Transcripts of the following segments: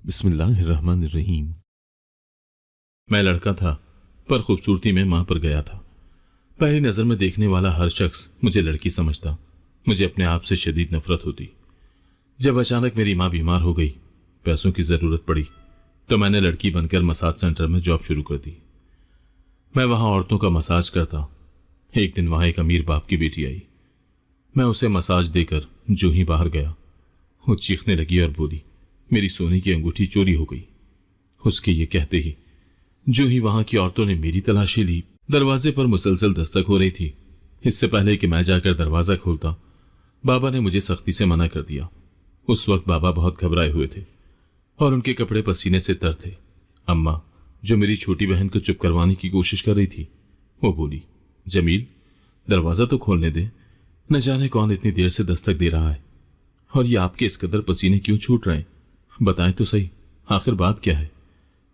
बिस्मिल्लाहिर्रहमानिर्रहीम। मैं लड़का था पर खूबसूरती में मां पर गया था। पहली नजर में देखने वाला हर शख्स मुझे लड़की समझता। मुझे अपने आप से शदीद नफरत होती। जब अचानक मेरी मां बीमार हो गई, पैसों की जरूरत पड़ी, तो मैंने लड़की बनकर मसाज सेंटर में जॉब शुरू कर दी। मैं वहां औरतों का मसाज करता। एक दिन वहां एक अमीर बाप की बेटी आई। मैं उसे मसाज देकर जो ही बाहर गया, वो चीखने लगी और बोली, मेरी सोने की अंगूठी चोरी हो गई। उसके ये कहते ही जो ही वहां की औरतों ने मेरी तलाशी ली। दरवाजे पर मुसलसल दस्तक हो रही थी। इससे पहले कि मैं जाकर दरवाजा खोलता, बाबा ने मुझे सख्ती से मना कर दिया। उस वक्त बाबा बहुत घबराए हुए थे और उनके कपड़े पसीने से तर थे। अम्मा, जो मेरी छोटी बहन को चुप करवाने की कोशिश कर रही थी, वो बोली, जमील, दरवाजा तो खोलने दे, न जाने कौन इतनी देर से दस्तक दे रहा है और ये आपके इस कदर पसीने क्यों छूट रहे हैं। बताएं तो सही, आखिर बात क्या है?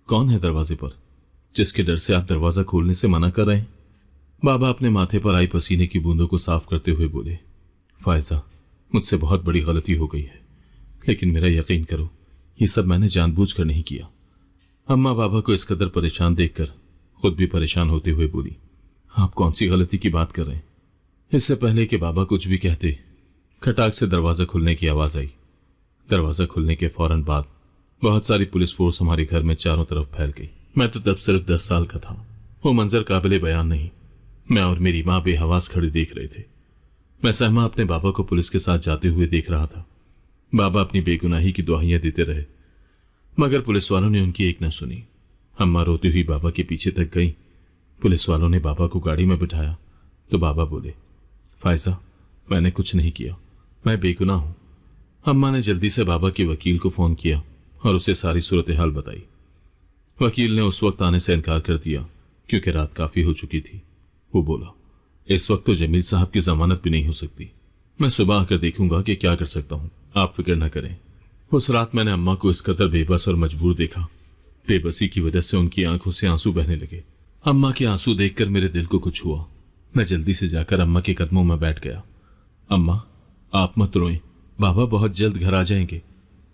कौन है दरवाजे पर जिसके डर से आप दरवाजा खोलने से मना कर रहे हैं? बाबा अपने माथे पर आई पसीने की बूंदों को साफ करते हुए बोले, फायजा, मुझसे बहुत बड़ी गलती हो गई है, लेकिन मेरा यकीन करो, ये सब मैंने जानबूझकर नहीं किया। अम्मा बाबा को इस कदर परेशान देखकर खुद भी परेशान होते हुए बोली, आप कौन सी गलती की बात कर रहे हैं? इससे पहले कि बाबा कुछ भी कहते, खटाक से दरवाजा खुलने की आवाज आई। दरवाजा खुलने के फौरन बाद बहुत सारी पुलिस फोर्स हमारे घर में चारों तरफ फैल गई। मैं तो तब सिर्फ 10 साल का था। वो मंजर काबिले बयान नहीं। मैं और मेरी मां बेहवास खड़े देख रहे थे। मैं सहमा अपने बाबा को पुलिस के साथ जाते हुए देख रहा था। बाबा अपनी बेगुनाही की दुआइयां देते रहे, मगर पुलिस वालों ने उनकी एक न सुनी। अम्मा रोती हुई बाबा के पीछे तक गई। पुलिस वालों ने बाबा को गाड़ी में बिठाया तो बाबा बोले, फायजा, मैंने कुछ नहीं किया, मैं बेगुनाह हूं। अम्मा ने जल्दी से बाबा के वकील को फोन किया और उसे सारी सूरत हाल बताई। वकील ने उस वक्त आने से इनकार कर दिया क्योंकि रात काफी हो चुकी थी। वो बोला, इस वक्त तो जमील साहब की जमानत भी नहीं हो सकती। मैं सुबह आकर देखूंगा कि क्या कर सकता हूं, आप फिक्र न करें। उस रात मैंने अम्मा को इस कदर बेबस और मजबूर देखा। बेबसी की वजह से उनकी आंखों से आंसू बहने लगे। अम्मा के आंसू देखकर मेरे दिल को कुछ हुआ। मैं जल्दी से जाकर अम्मा के कदमों में बैठ गया। अम्मा, आप मत रोएं, बाबा बहुत जल्द घर आ जाएंगे।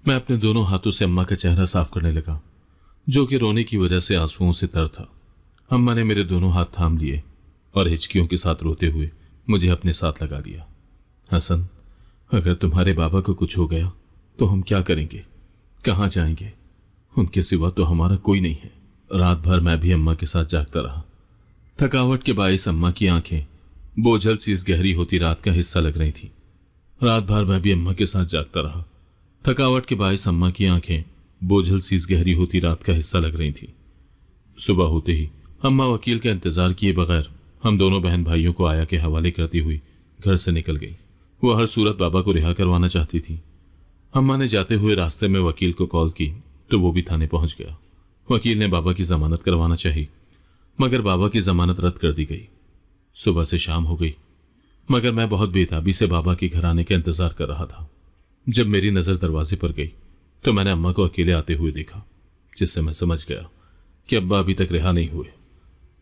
मैं अपने दोनों हाथों से अम्मा का चेहरा साफ करने लगा, जो कि रोने की वजह से आंसुओं से तर था। अम्मा ने मेरे दोनों हाथ थाम लिए और हिचकियों के साथ रोते हुए मुझे अपने साथ लगा लिया। हसन, अगर तुम्हारे बाबा को कुछ हो गया तो हम क्या करेंगे, कहाँ जाएंगे? उनके सिवा तो हमारा कोई नहीं है। रात भर मैं भी अम्मा के साथ जागता रहा। थकावट के बायस अम्मा की आंखें बोझल सी इस गहरी होती रात का हिस्सा लग रही थी। रात भर मैं भी अम्मा के साथ जागता रहा। थकावट के बायस अम्मा की आंखें बोझल सी इस गहरी होती रात का हिस्सा लग रही थी। सुबह होते ही अम्मा वकील का इंतजार किए बगैर हम दोनों बहन भाइयों को आया के हवाले करती हुई घर से निकल गई। वो हर सूरत बाबा को रिहा करवाना चाहती थी। अम्मा ने जाते हुए रास्ते में वकील को कॉल की तो वो भी थाने पहुंच गया। वकील ने बाबा की जमानत करवाना चाही, मगर बाबा की जमानत रद्द कर दी गई। सुबह से शाम हो गई, मगर मैं बहुत बेताबी से बाबा के घर आने का इंतजार कर रहा था। जब मेरी नजर दरवाजे पर गई तो मैंने अम्मा को अकेले आते हुए देखा, जिससे मैं समझ गया कि अब्बा अभी तक रिहा नहीं हुए।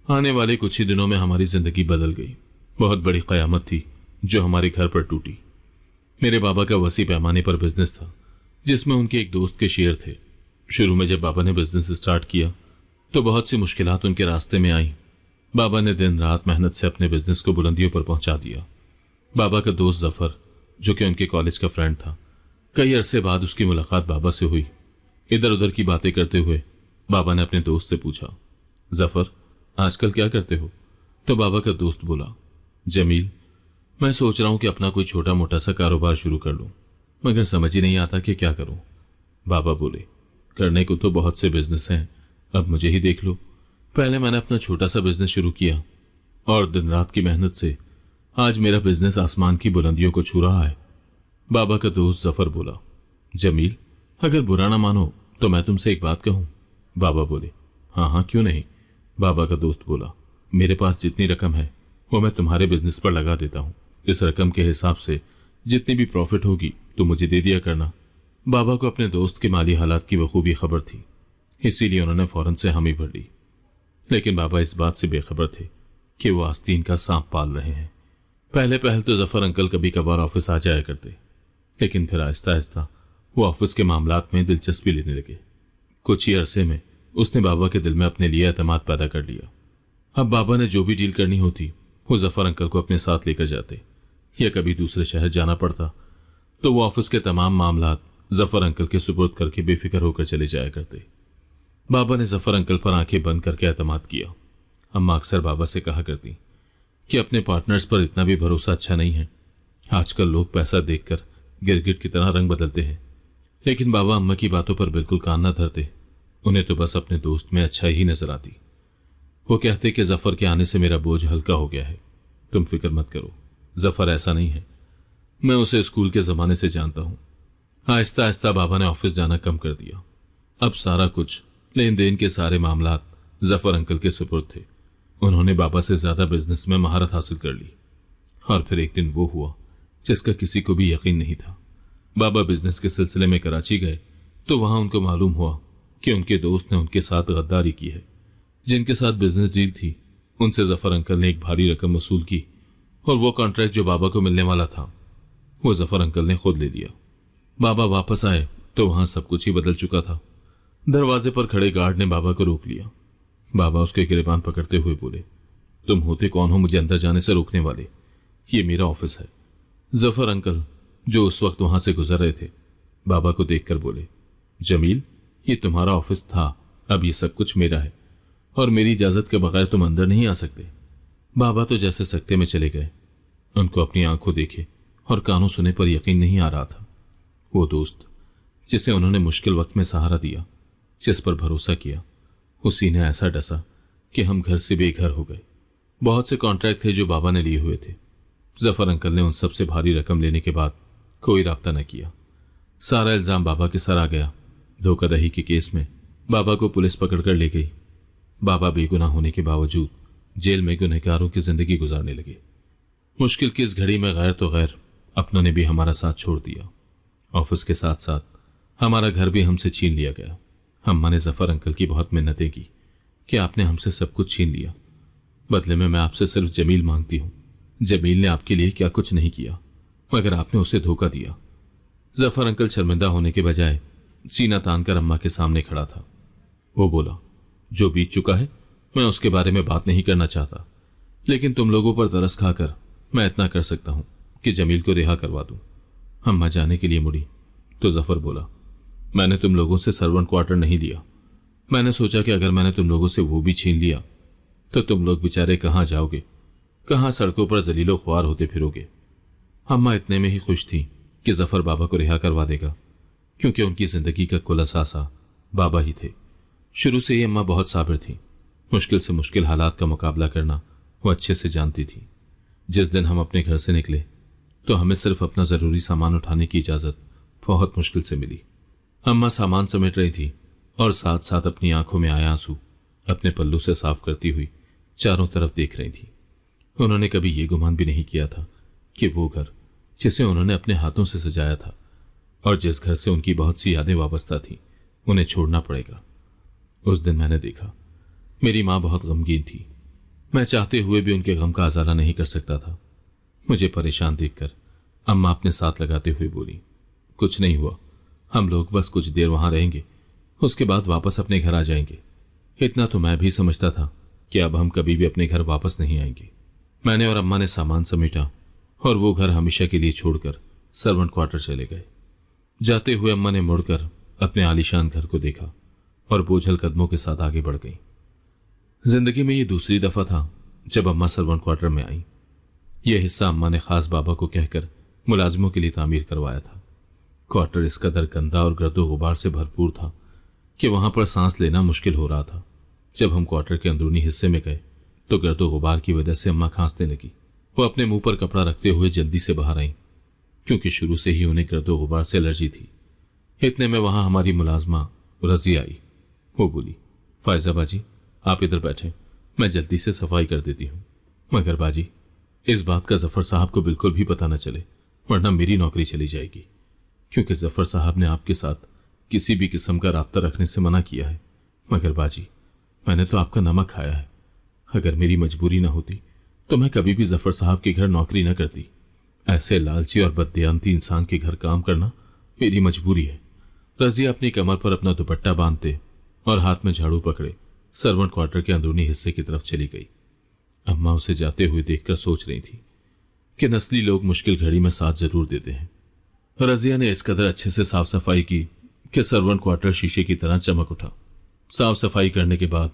आने वाले कुछ ही दिनों में हमारी जिंदगी बदल गई। बहुत बड़ी कयामत थी जो हमारे घर पर टूटी। मेरे बाबा का वसी पैमाने पर बिजनेस था, जिसमें उनके एक दोस्त के शेयर थे। शुरू में जब बाबा ने बिजनेस स्टार्ट किया तो बहुत सी मुश्किलात उनके रास्ते में आई। बाबा ने दिन रात मेहनत से अपने बिजनेस को बुलंदियों पर पहुंचा दिया। बाबा का दोस्त जफर, जो कि उनके कॉलेज का फ्रेंड था, कई अरसे बाद उसकी मुलाकात बाबा से हुई। इधर उधर की बातें करते हुए बाबा ने अपने दोस्त से पूछा, जफर, आजकल क्या करते हो? तो बाबा का दोस्त बोला, जमील, मैं सोच रहा हूं कि अपना कोई छोटा मोटा सा कारोबार शुरू कर लूं, मगर समझ ही नहीं आता कि क्या करूं। बाबा बोले, करने को तो बहुत से बिजनेस हैं, अब मुझे ही देख लो। पहले मैंने अपना छोटा सा बिजनेस शुरू किया और दिन रात की मेहनत से आज मेरा बिजनेस आसमान की बुलंदियों को छू रहा है। बाबा का दोस्त जफर बोला, जमील, अगर बुरा ना मानो तो मैं तुमसे एक बात कहूं। बाबा बोले, हाँ हाँ, क्यों नहीं। बाबा का दोस्त बोला, मेरे पास जितनी रकम है वो मैं तुम्हारे बिजनेस पर लगा देता हूं। इस रकम के हिसाब से जितनी भी प्रॉफिट होगी तो मुझे दे दिया करना। बाबा को अपने दोस्त के माली हालात की बखूबी खबर थी, इसीलिए उन्होंने फौरन से हामी भर ली। लेकिन बाबा इस बात से बेखबर थे कि वो आस्तीन का सांप पाल रहे हैं। पहले पहल तो जफर अंकल कभी कभार ऑफिस आ जाया करते, लेकिन फिर आहिस्ता आहिस्ता वो ऑफिस के मामलात में दिलचस्पी लेने लगे। कुछ ही अरसे में उसने बाबा के दिल में अपने लिए एतमाद पैदा कर लिया। अब बाबा ने जो भी डील करनी होती वो जफर अंकल को अपने साथ लेकर जाते, या कभी दूसरे शहर जाना पड़ता तो वो ऑफिस के तमाम मामलात जफर अंकल के सुपुर्द करके बेफिक्र होकर चले जाया करते। बाबा ने जफर अंकल पर आंखें बंद करके एतमाद किया। अम्मा अक्सर बाबा से कहा करती कि अपने पार्टनर्स पर इतना भी भरोसा अच्छा नहीं है। आजकल लोग पैसा देखकर गिरगिट की तरह रंग बदलते हैं। लेकिन बाबा अम्मा की बातों पर बिल्कुल कान न धरते। उन्हें तो बस अपने दोस्त में अच्छा ही नजर आती। वो कहते कि जफर के आने से मेरा बोझ हल्का हो गया है, तुम फिक्र मत करो, जफर ऐसा नहीं है, मैं उसे स्कूल के जमाने से जानता हूं। आहिस्ता आहिस्ता बाबा ने ऑफिस जाना कम कर दिया। अब सारा कुछ, लेन देन के सारे मामलात जफर अंकल के सुपुर्द थे। उन्होंने बाबा से ज्यादा बिजनेस में महारत हासिल कर ली। और फिर एक दिन वो हुआ जिसका किसी को भी यकीन नहीं था। बाबा बिजनेस के सिलसिले में कराची गए तो वहां उनको मालूम हुआ कि उनके दोस्त ने उनके साथ गद्दारी की है। जिनके साथ बिजनेस डील थी उनसे जफर अंकल ने एक भारी रकम वसूल की और वो कॉन्ट्रैक्ट जो बाबा को मिलने वाला था वो जफर अंकल ने खुद ले लिया। बाबा वापस आए तो वहां सब कुछ ही बदल चुका था। दरवाजे पर खड़े गार्ड ने बाबा को रोक लिया। बाबा उसके गिरेबान पकड़ते हुए बोले, तुम होते कौन हो मुझे अंदर जाने से रोकने वाले? ये मेरा ऑफिस है। जफर अंकल जो उस वक्त वहां से गुजर रहे थे बाबा को देखकर बोले, जमील, ये तुम्हारा ऑफिस था, अब ये सब कुछ मेरा है और मेरी इजाजत के बगैर तुम अंदर नहीं आ सकते। बाबा तो जैसे सकते में चले गए। उनको अपनी आंखों देखे और कानों सुने पर यकीन नहीं आ रहा था। वो दोस्त जिसे उन्होंने मुश्किल वक्त में सहारा दिया, जिस पर भरोसा किया, उसी ने ऐसा डसा कि हम घर से बेघर हो गए। बहुत से कॉन्ट्रैक्ट थे जो बाबा ने लिए हुए थे। जफर अंकल ने उन सबसे भारी रकम लेने के बाद कोई राब्ता न किया। सारा इल्जाम बाबा के सर आ गया। धोखाधड़ी के केस में बाबा को पुलिस पकड़कर ले गई। बाबा बेगुनाह होने के बावजूद जेल में गुनहगारों की जिंदगी गुजारने लगे। मुश्किल की इस घड़ी में गैर तो गैर अपनों ने भी हमारा साथ छोड़ दिया। ऑफिस के साथ साथ हमारा घर भी हमसे छीन लिया गया। अम्मा ने जफर अंकल की बहुत मिन्नतें की कि आपने हमसे सब कुछ छीन लिया, बदले में मैं आपसे सिर्फ जमील मांगती हूं। जमील ने आपके लिए क्या कुछ नहीं किया, मगर आपने उसे धोखा दिया। जफर अंकल शर्मिंदा होने के बजाय सीना तानकर अम्मा के सामने खड़ा था। वो बोला, जो बीत चुका है मैं उसके बारे में बात नहीं करना चाहता, लेकिन तुम लोगों पर तरस खाकर मैं इतना कर सकता हूं कि जमील को रिहा करवा दूं। अम्मा जाने के लिए मुड़ी तो जफर बोला, मैंने तुम लोगों से सर्वेंट क्वार्टर नहीं लिया। मैंने सोचा कि अगर मैंने तुम लोगों से वो भी छीन लिया तो तुम लोग बेचारे कहां जाओगे, कहां सड़कों पर जलीलो ख्वार होते फिरोगे। अम्मा इतने में ही खुश थी कि जफर बाबा को रिहा करवा देगा, क्योंकि उनकी जिंदगी का कुल असासा बाबा ही थे। शुरू से ही अम्मा बहुत साबिर थी। मुश्किल से मुश्किल हालात का मुकाबला करना वो अच्छे से जानती थी। जिस दिन हम अपने घर से निकले तो हमें सिर्फ अपना जरूरी सामान उठाने की इजाजत बहुत मुश्किल से मिली। अम्मा सामान समेट रही थी और साथ साथ अपनी आंखों में आए आंसू अपने पल्लू से साफ करती हुई चारों तरफ देख रही थी। उन्होंने कभी ये गुमान भी नहीं किया था कि वो घर जिसे उन्होंने अपने हाथों से सजाया था और जिस घर से उनकी बहुत सी यादें वाबस्ता थी उन्हें छोड़ना पड़ेगा। उस दिन मैंने देखा मेरी मां बहुत गमगीन थी। मैं चाहते हुए भी उनके गम का अजाला नहीं कर सकता था। मुझे परेशान देखकर अम्मा अपने साथ लगाते हुए बोली, कुछ नहीं हुआ, हम लोग बस कुछ देर वहां रहेंगे, उसके बाद वापस अपने घर आ जाएंगे। इतना तो मैं भी समझता था कि अब हम कभी भी अपने घर वापस नहीं आएंगे। मैंने और अम्मा ने सामान समेटा और वो घर हमेशा के लिए छोड़कर सर्वेंट क्वार्टर चले गए। जाते हुए अम्मा ने मुड़कर अपने आलीशान घर को देखा और बोझल कदमों के साथ आगे बढ़ गई। जिंदगी में ये दूसरी दफा था जब अम्मा सर्वेंट क्वार्टर में आई। यह हिस्सा अम्मा ने खास बाबा को कहकर मुलाजिमों के लिए तामीर करवाया था। क्वार्टर इस कदर गंदा और गर्दो गुबार से भरपूर था कि वहां पर सांस लेना मुश्किल हो रहा था। जब हम क्वार्टर के अंदरूनी हिस्से में गए तो गर्दो गुबार की वजह से अम्मा खांसने लगी। वो अपने मुंह पर कपड़ा रखते हुए जल्दी से बाहर आई, क्योंकि शुरू से ही उन्हें गर्दो गुबार से एलर्जी थी। इतने में वहां हमारी मुलाजमा रजी आई। वो बोली, फायजा बाजी आप इधर बैठे, मैं जल्दी से सफाई कर देती हूँ। मगर बाजी इस बात का जफर साहब को बिल्कुल भी पता न चले, वरना मेरी नौकरी चली जाएगी, क्योंकि जफर साहब ने आपके साथ किसी भी किस्म का राब्ता रखने से मना किया है। मगर बाजी मैंने तो आपका नमक खाया है। अगर मेरी मजबूरी न होती तो मैं कभी भी जफर साहब के घर नौकरी न करती। ऐसे लालची और बददियानती इंसान के घर काम करना मेरी मजबूरी है। रजिया अपनी कमर पर अपना दुपट्टा बांधते और हाथ में झाड़ू पकड़े सर्वेंट क्वार्टर के अंदरूनी हिस्से की तरफ चली गई। अम्मा उसे जाते हुए देखकर सोच रही थी कि नस्ली लोग मुश्किल घड़ी में साथ जरूर देते हैं। रजिया ने इस कदर अच्छे से साफ सफाई की कि सर्वेंट क्वार्टर शीशे की तरह चमक उठा। साफ सफाई करने के बाद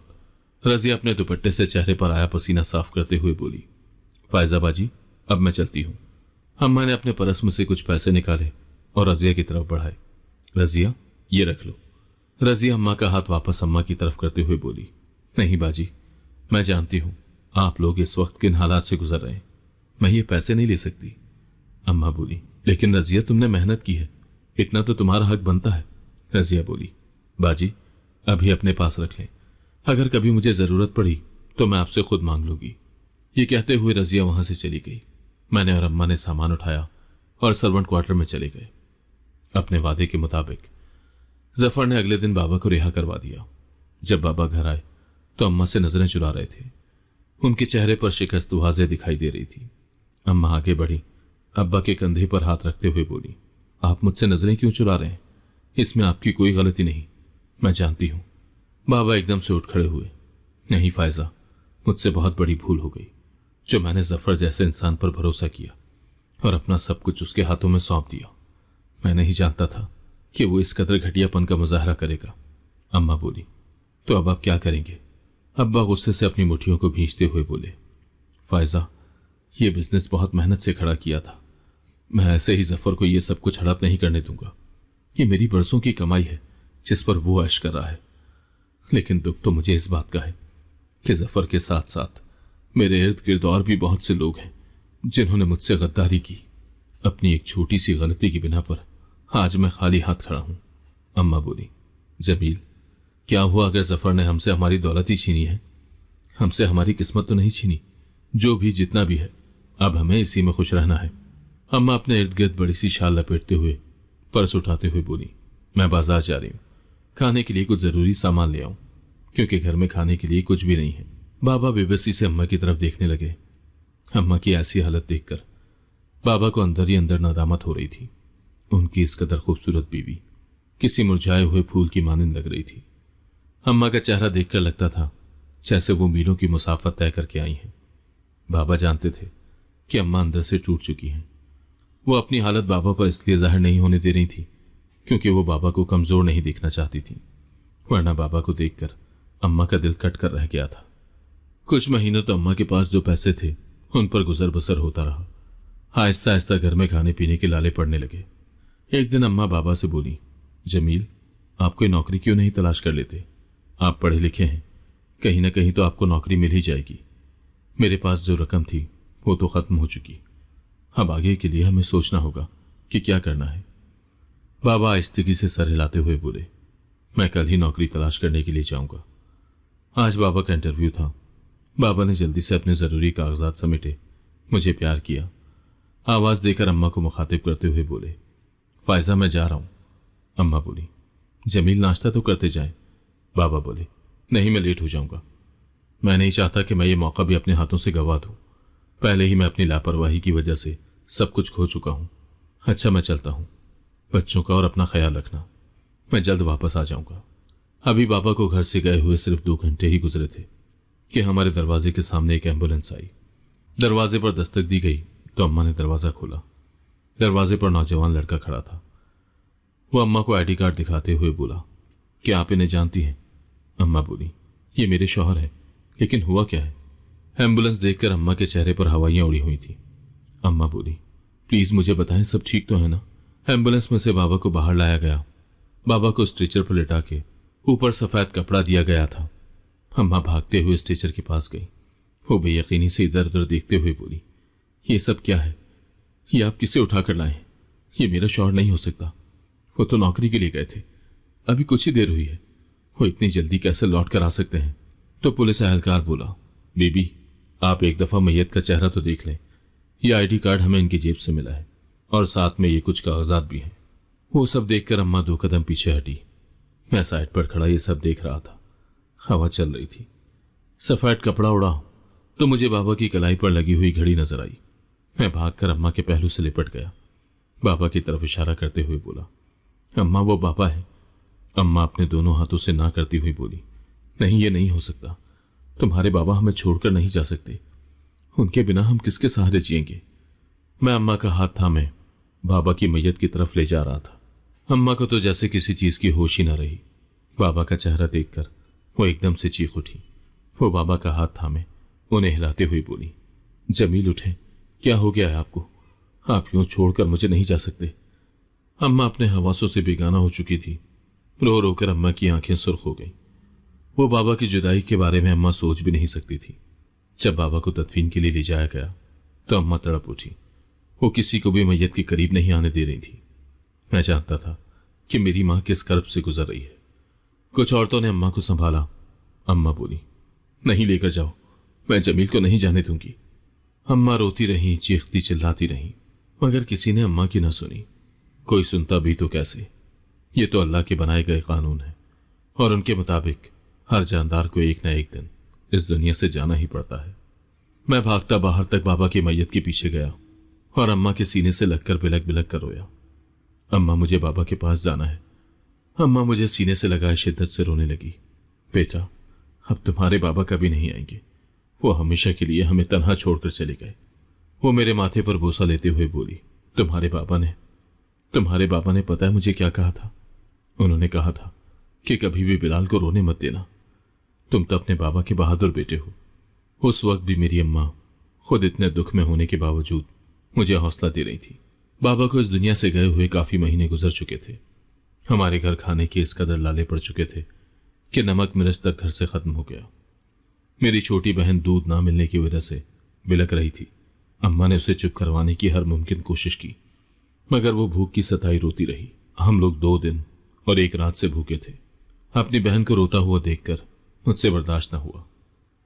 रजिया अपने दुपट्टे से चेहरे पर आया पसीना साफ करते हुए बोली, फायजा बाजी, अब मैं चलती हूं। अम्मा ने अपने परस में से कुछ पैसे निकाले और रजिया की तरफ बढ़ाए। रजिया, ये रख लो। रजिया अम्मा का हाथ वापस अम्मा की तरफ करते हुए बोली, नहीं बाजी, मैं जानती हूं आप लोग इस वक्त किन हालात से गुजर रहे हैं, मैं ये पैसे नहीं ले सकती। अम्मा बोली, लेकिन रजिया तुमने मेहनत की है, इतना तो तुम्हारा हक बनता है। रजिया बोली, बाजी अभी अपने पास रख लें, अगर कभी मुझे जरूरत पड़ी तो मैं आपसे खुद मांग लूंगी। ये कहते हुए रजिया वहां से चली गई। मैंने और अम्मा ने सामान उठाया और सर्वेंट क्वार्टर में चले गए। अपने वादे के मुताबिक जफर ने अगले दिन बाबा को रिहा करवा दिया। जब बाबा घर आए तो अम्मा से नजरें चुरा रहे थे। उनके चेहरे पर शिकस्त वाज़ेह दिखाई दे रही थी। अम्मा आगे बढ़ी, अब्बा के कंधे पर हाथ रखते हुए बोली, आप मुझसे नजरें क्यों चुरा रहे हैं? इसमें आपकी कोई गलती नहीं, मैं जानती हूं। बाबा एकदम से उठ खड़े हुए। नहीं फायजा, मुझसे बहुत बड़ी भूल हो गई जो मैंने जफर जैसे इंसान पर भरोसा किया और अपना सब कुछ उसके हाथों में सौंप दिया। मैं नहीं जानता था कि वो इस कदर घटियापन का मुजाहरा करेगा। अम्मा बोली, तो अब आप क्या करेंगे? अब्बा गुस्से से अपनी मुट्ठियों को भींचते हुए बोले, फायजा, ये बिजनेस बहुत मेहनत से खड़ा किया था, मैं ऐसे ही जफर को ये सब कुछ हड़प नहीं करने दूंगा। ये मेरी बरसों की कमाई है जिस पर वो ऐश कर रहा है। लेकिन दुख तो मुझे इस बात का है कि जफर के साथ साथ मेरे इर्द गिर्द और भी बहुत से लोग हैं जिन्होंने मुझसे गद्दारी की। अपनी एक छोटी सी गलती की बिना पर आज मैं खाली हाथ खड़ा हूं। अम्मा बोली, जमील, क्या हुआ अगर जफर ने हमसे हमारी दौलत ही छीनी है? हमसे हमारी किस्मत तो नहीं छीनी। जो भी जितना भी है, अब हमें इसी में खुश रहना है। अम्मा अपने इर्द गिर्द बड़ी सी शाल लपेटते हुए पर्स उठाते हुए बोली, मैं बाजार जा रही हूं, खाने के लिए कुछ जरूरी सामान ले आऊं, क्योंकि घर में खाने के लिए कुछ भी नहीं है। बाबा बेबसी से अम्मा की तरफ देखने लगे। अम्मा की ऐसी हालत देखकर बाबा को अंदर ही अंदर नादामत हो रही थी। उनकी इस कदर खूबसूरत बीवी किसी मुरझाए हुए फूल की मानिंद लग रही थी। अम्मा का चेहरा देखकर लगता था जैसे वो मीलों की मुसाफत तय करके आई हैं। बाबा जानते थे कि अम्मा अंदर से टूट चुकी हैं। वो अपनी हालत बाबा पर इसलिए जाहिर नहीं होने दे रही थी क्योंकि वो बाबा को कमजोर नहीं देखना चाहती थी, वरना बाबा को देखकर अम्मा का दिल कट कर रह गया था। कुछ महीनों तो अम्मा के पास जो पैसे थे उन पर गुजर बसर होता रहा। आहिस्ता आहिस्ता घर में खाने पीने के लाले पड़ने लगे। एक दिन अम्मा बाबा से बोली, जमील, आप कोई नौकरी क्यों नहीं तलाश कर लेते? आप पढ़े लिखे हैं, कहीं ना कहीं तो आपको नौकरी मिल ही जाएगी। मेरे पास जो रकम थी वो तो खत्म हो चुकी, अब आगे के लिए हमें सोचना होगा कि क्या करना है। बाबा आहिस्तगी से सर हिलाते हुए बोले, मैं कल ही नौकरी तलाश करने के लिए जाऊंगा। आज बाबा का इंटरव्यू था। बाबा ने जल्दी से अपने जरूरी कागजात समेटे, मुझे प्यार किया। आवाज देकर अम्मा को मुखातिब करते हुए बोले, फायजा, मैं जा रहा हूं। अम्मा बोली, जमील, नाश्ता तो करते जाएं। बाबा बोले, नहीं, मैं लेट हो जाऊंगा। मैं नहीं चाहता कि मैं ये मौका भी अपने हाथों से गंवा दूं। पहले ही मैं अपनी लापरवाही की वजह से सब कुछ खो चुका हूं। अच्छा, मैं चलता हूं। बच्चों का और अपना ख्याल रखना। मैं जल्द वापस आ जाऊंगा। अभी बाबा को घर से गए हुए सिर्फ 2 घंटे ही गुजरे थे कि हमारे दरवाजे के सामने एक एम्बुलेंस आई। दरवाजे पर दस्तक दी गई तो अम्मा ने दरवाजा खोला। दरवाजे पर नौजवान लड़का खड़ा था। वो अम्मा को आईडी कार्ड दिखाते हुए बोला, क्या आप इन्हें जानती हैं? अम्मा बोली, ये मेरे शौहर है, लेकिन हुआ क्या है? एम्बुलेंस देखकर अम्मा के चेहरे पर हवाइयां उड़ी हुई थी। अम्मा बोली, प्लीज मुझे बताएं, सब ठीक तो है ना? एम्बुलेंस में से बाबा को बाहर लाया गया। बाबा को स्ट्रेचर पर लिटा के ऊपर सफेद कपड़ा दिया गया था। अम्मा भागते हुए स्ट्रेचर के पास गई। वो बेयकीनी से इधर उधर देखते हुए बोली, ये सब क्या है? ये आप किसे उठा कर लाए? ये मेरा शौहर नहीं हो सकता। वो तो नौकरी के लिए गए थे, अभी कुछ ही देर हुई है। वो इतनी जल्दी कैसे लौट कर आ सकते हैं? तो पुलिस एहलकार बोला, बीबी, आप एक दफा मैयत का चेहरा तो देख लें। ये आईडी कार्ड हमें इनकी जेब से मिला है और साथ में ये कुछ कागजात भी हैं। वो सब देखकर अम्मा 2 कदम पीछे हटी। मैं साइड पर खड़ा ये सब देख रहा था। हवा चल रही थी। सफेद कपड़ा उड़ा तो मुझे बाबा की कलाई पर लगी हुई घड़ी नजर आई। मैं भागकर अम्मा के पहलू से लिपट गया। बाबा की तरफ इशारा करते हुए बोला, अम्मा, वो बाबा है अम्मा अपने दोनों हाथों से ना करती हुई बोली, नहीं, ये नहीं हो सकता। तुम्हारे बाबा हमें छोड़कर नहीं जा सकते। उनके बिना हम किसके सहारे जिएंगे। मैं अम्मा का हाथ थामे बाबा की मैयत की तरफ ले जा रहा था। अम्मा को तो जैसे किसी चीज की होश ही न रही। बाबा का चेहरा देखकर वो एकदम से चीख उठी। वो बाबा का हाथ थामे उन्हें हिलाते हुए बोली, जमील उठे, क्या हो गया है आपको? आप यूं छोड़कर मुझे नहीं जा सकते। अम्मा अपने हवासों से बेगाना हो चुकी थी। रो रो कर अम्मा की आंखें सुर्ख हो गईं। वो बाबा की जुदाई के बारे में अम्मा सोच भी नहीं सकती थी। जब बाबा को तदफीन के लिए ले जाया गया तो अम्मा तड़प उठी। वो किसी को भी मैयत के करीब नहीं आने दे रही थी। मैं जानता था कि मेरी मां किस कर्ब से गुजर रही है। कुछ औरतों ने अम्मा को संभाला। अम्मा बोली, नहीं लेकर जाओ, मैं जमील को नहीं जाने दूंगी। अम्मा रोती रही, चीखती चिल्लाती रही, मगर किसी ने अम्मा की न सुनी। कोई सुनता भी तो कैसे। ये तो अल्लाह के बनाए गए कानून है और उनके मुताबिक हर जानदार को एक न एक दिन इस दुनिया से जाना ही पड़ता है। मैं भागता बाहर तक बाबा की मैयत के पीछे गया और अम्मा के सीने से लगकर बिलक बिलक कर रोया। अम्मा, मुझे बाबा के पास जाना है। अम्मा मुझे सीने से लगाए शिद्दत से रोने लगी। बेटा, अब तुम्हारे बाबा कभी नहीं आएंगे। वो हमेशा के लिए हमें तन्हा छोड़कर चले गए। वो मेरे माथे पर बोसा लेते हुए बोली, तुम्हारे बाबा ने पता है मुझे क्या कहा था? उन्होंने कहा था कि कभी भी बिलाल को रोने मत देना। तुम तो अपने बाबा के बहादुर बेटे हो। उस वक्त भी मेरी अम्मा खुद इतने दुख में होने के बावजूद मुझे हौसला दे रही थी। बाबा को इस दुनिया से गए हुए काफी महीने गुजर चुके थे। हमारे घर खाने के इस कदर लाले पड़ चुके थे कि नमक मिर्च तक घर से खत्म हो गया। मेरी छोटी बहन दूध ना मिलने की वजह से बिलक रही थी। अम्मा ने उसे चुप करवाने की हर मुमकिन कोशिश की, मगर वो भूख की सताई रोती रही। हम लोग 2 दिन और 1 रात से भूखे थे। अपनी बहन को रोता हुआ देखकर मुझसे बर्दाश्त न हुआ।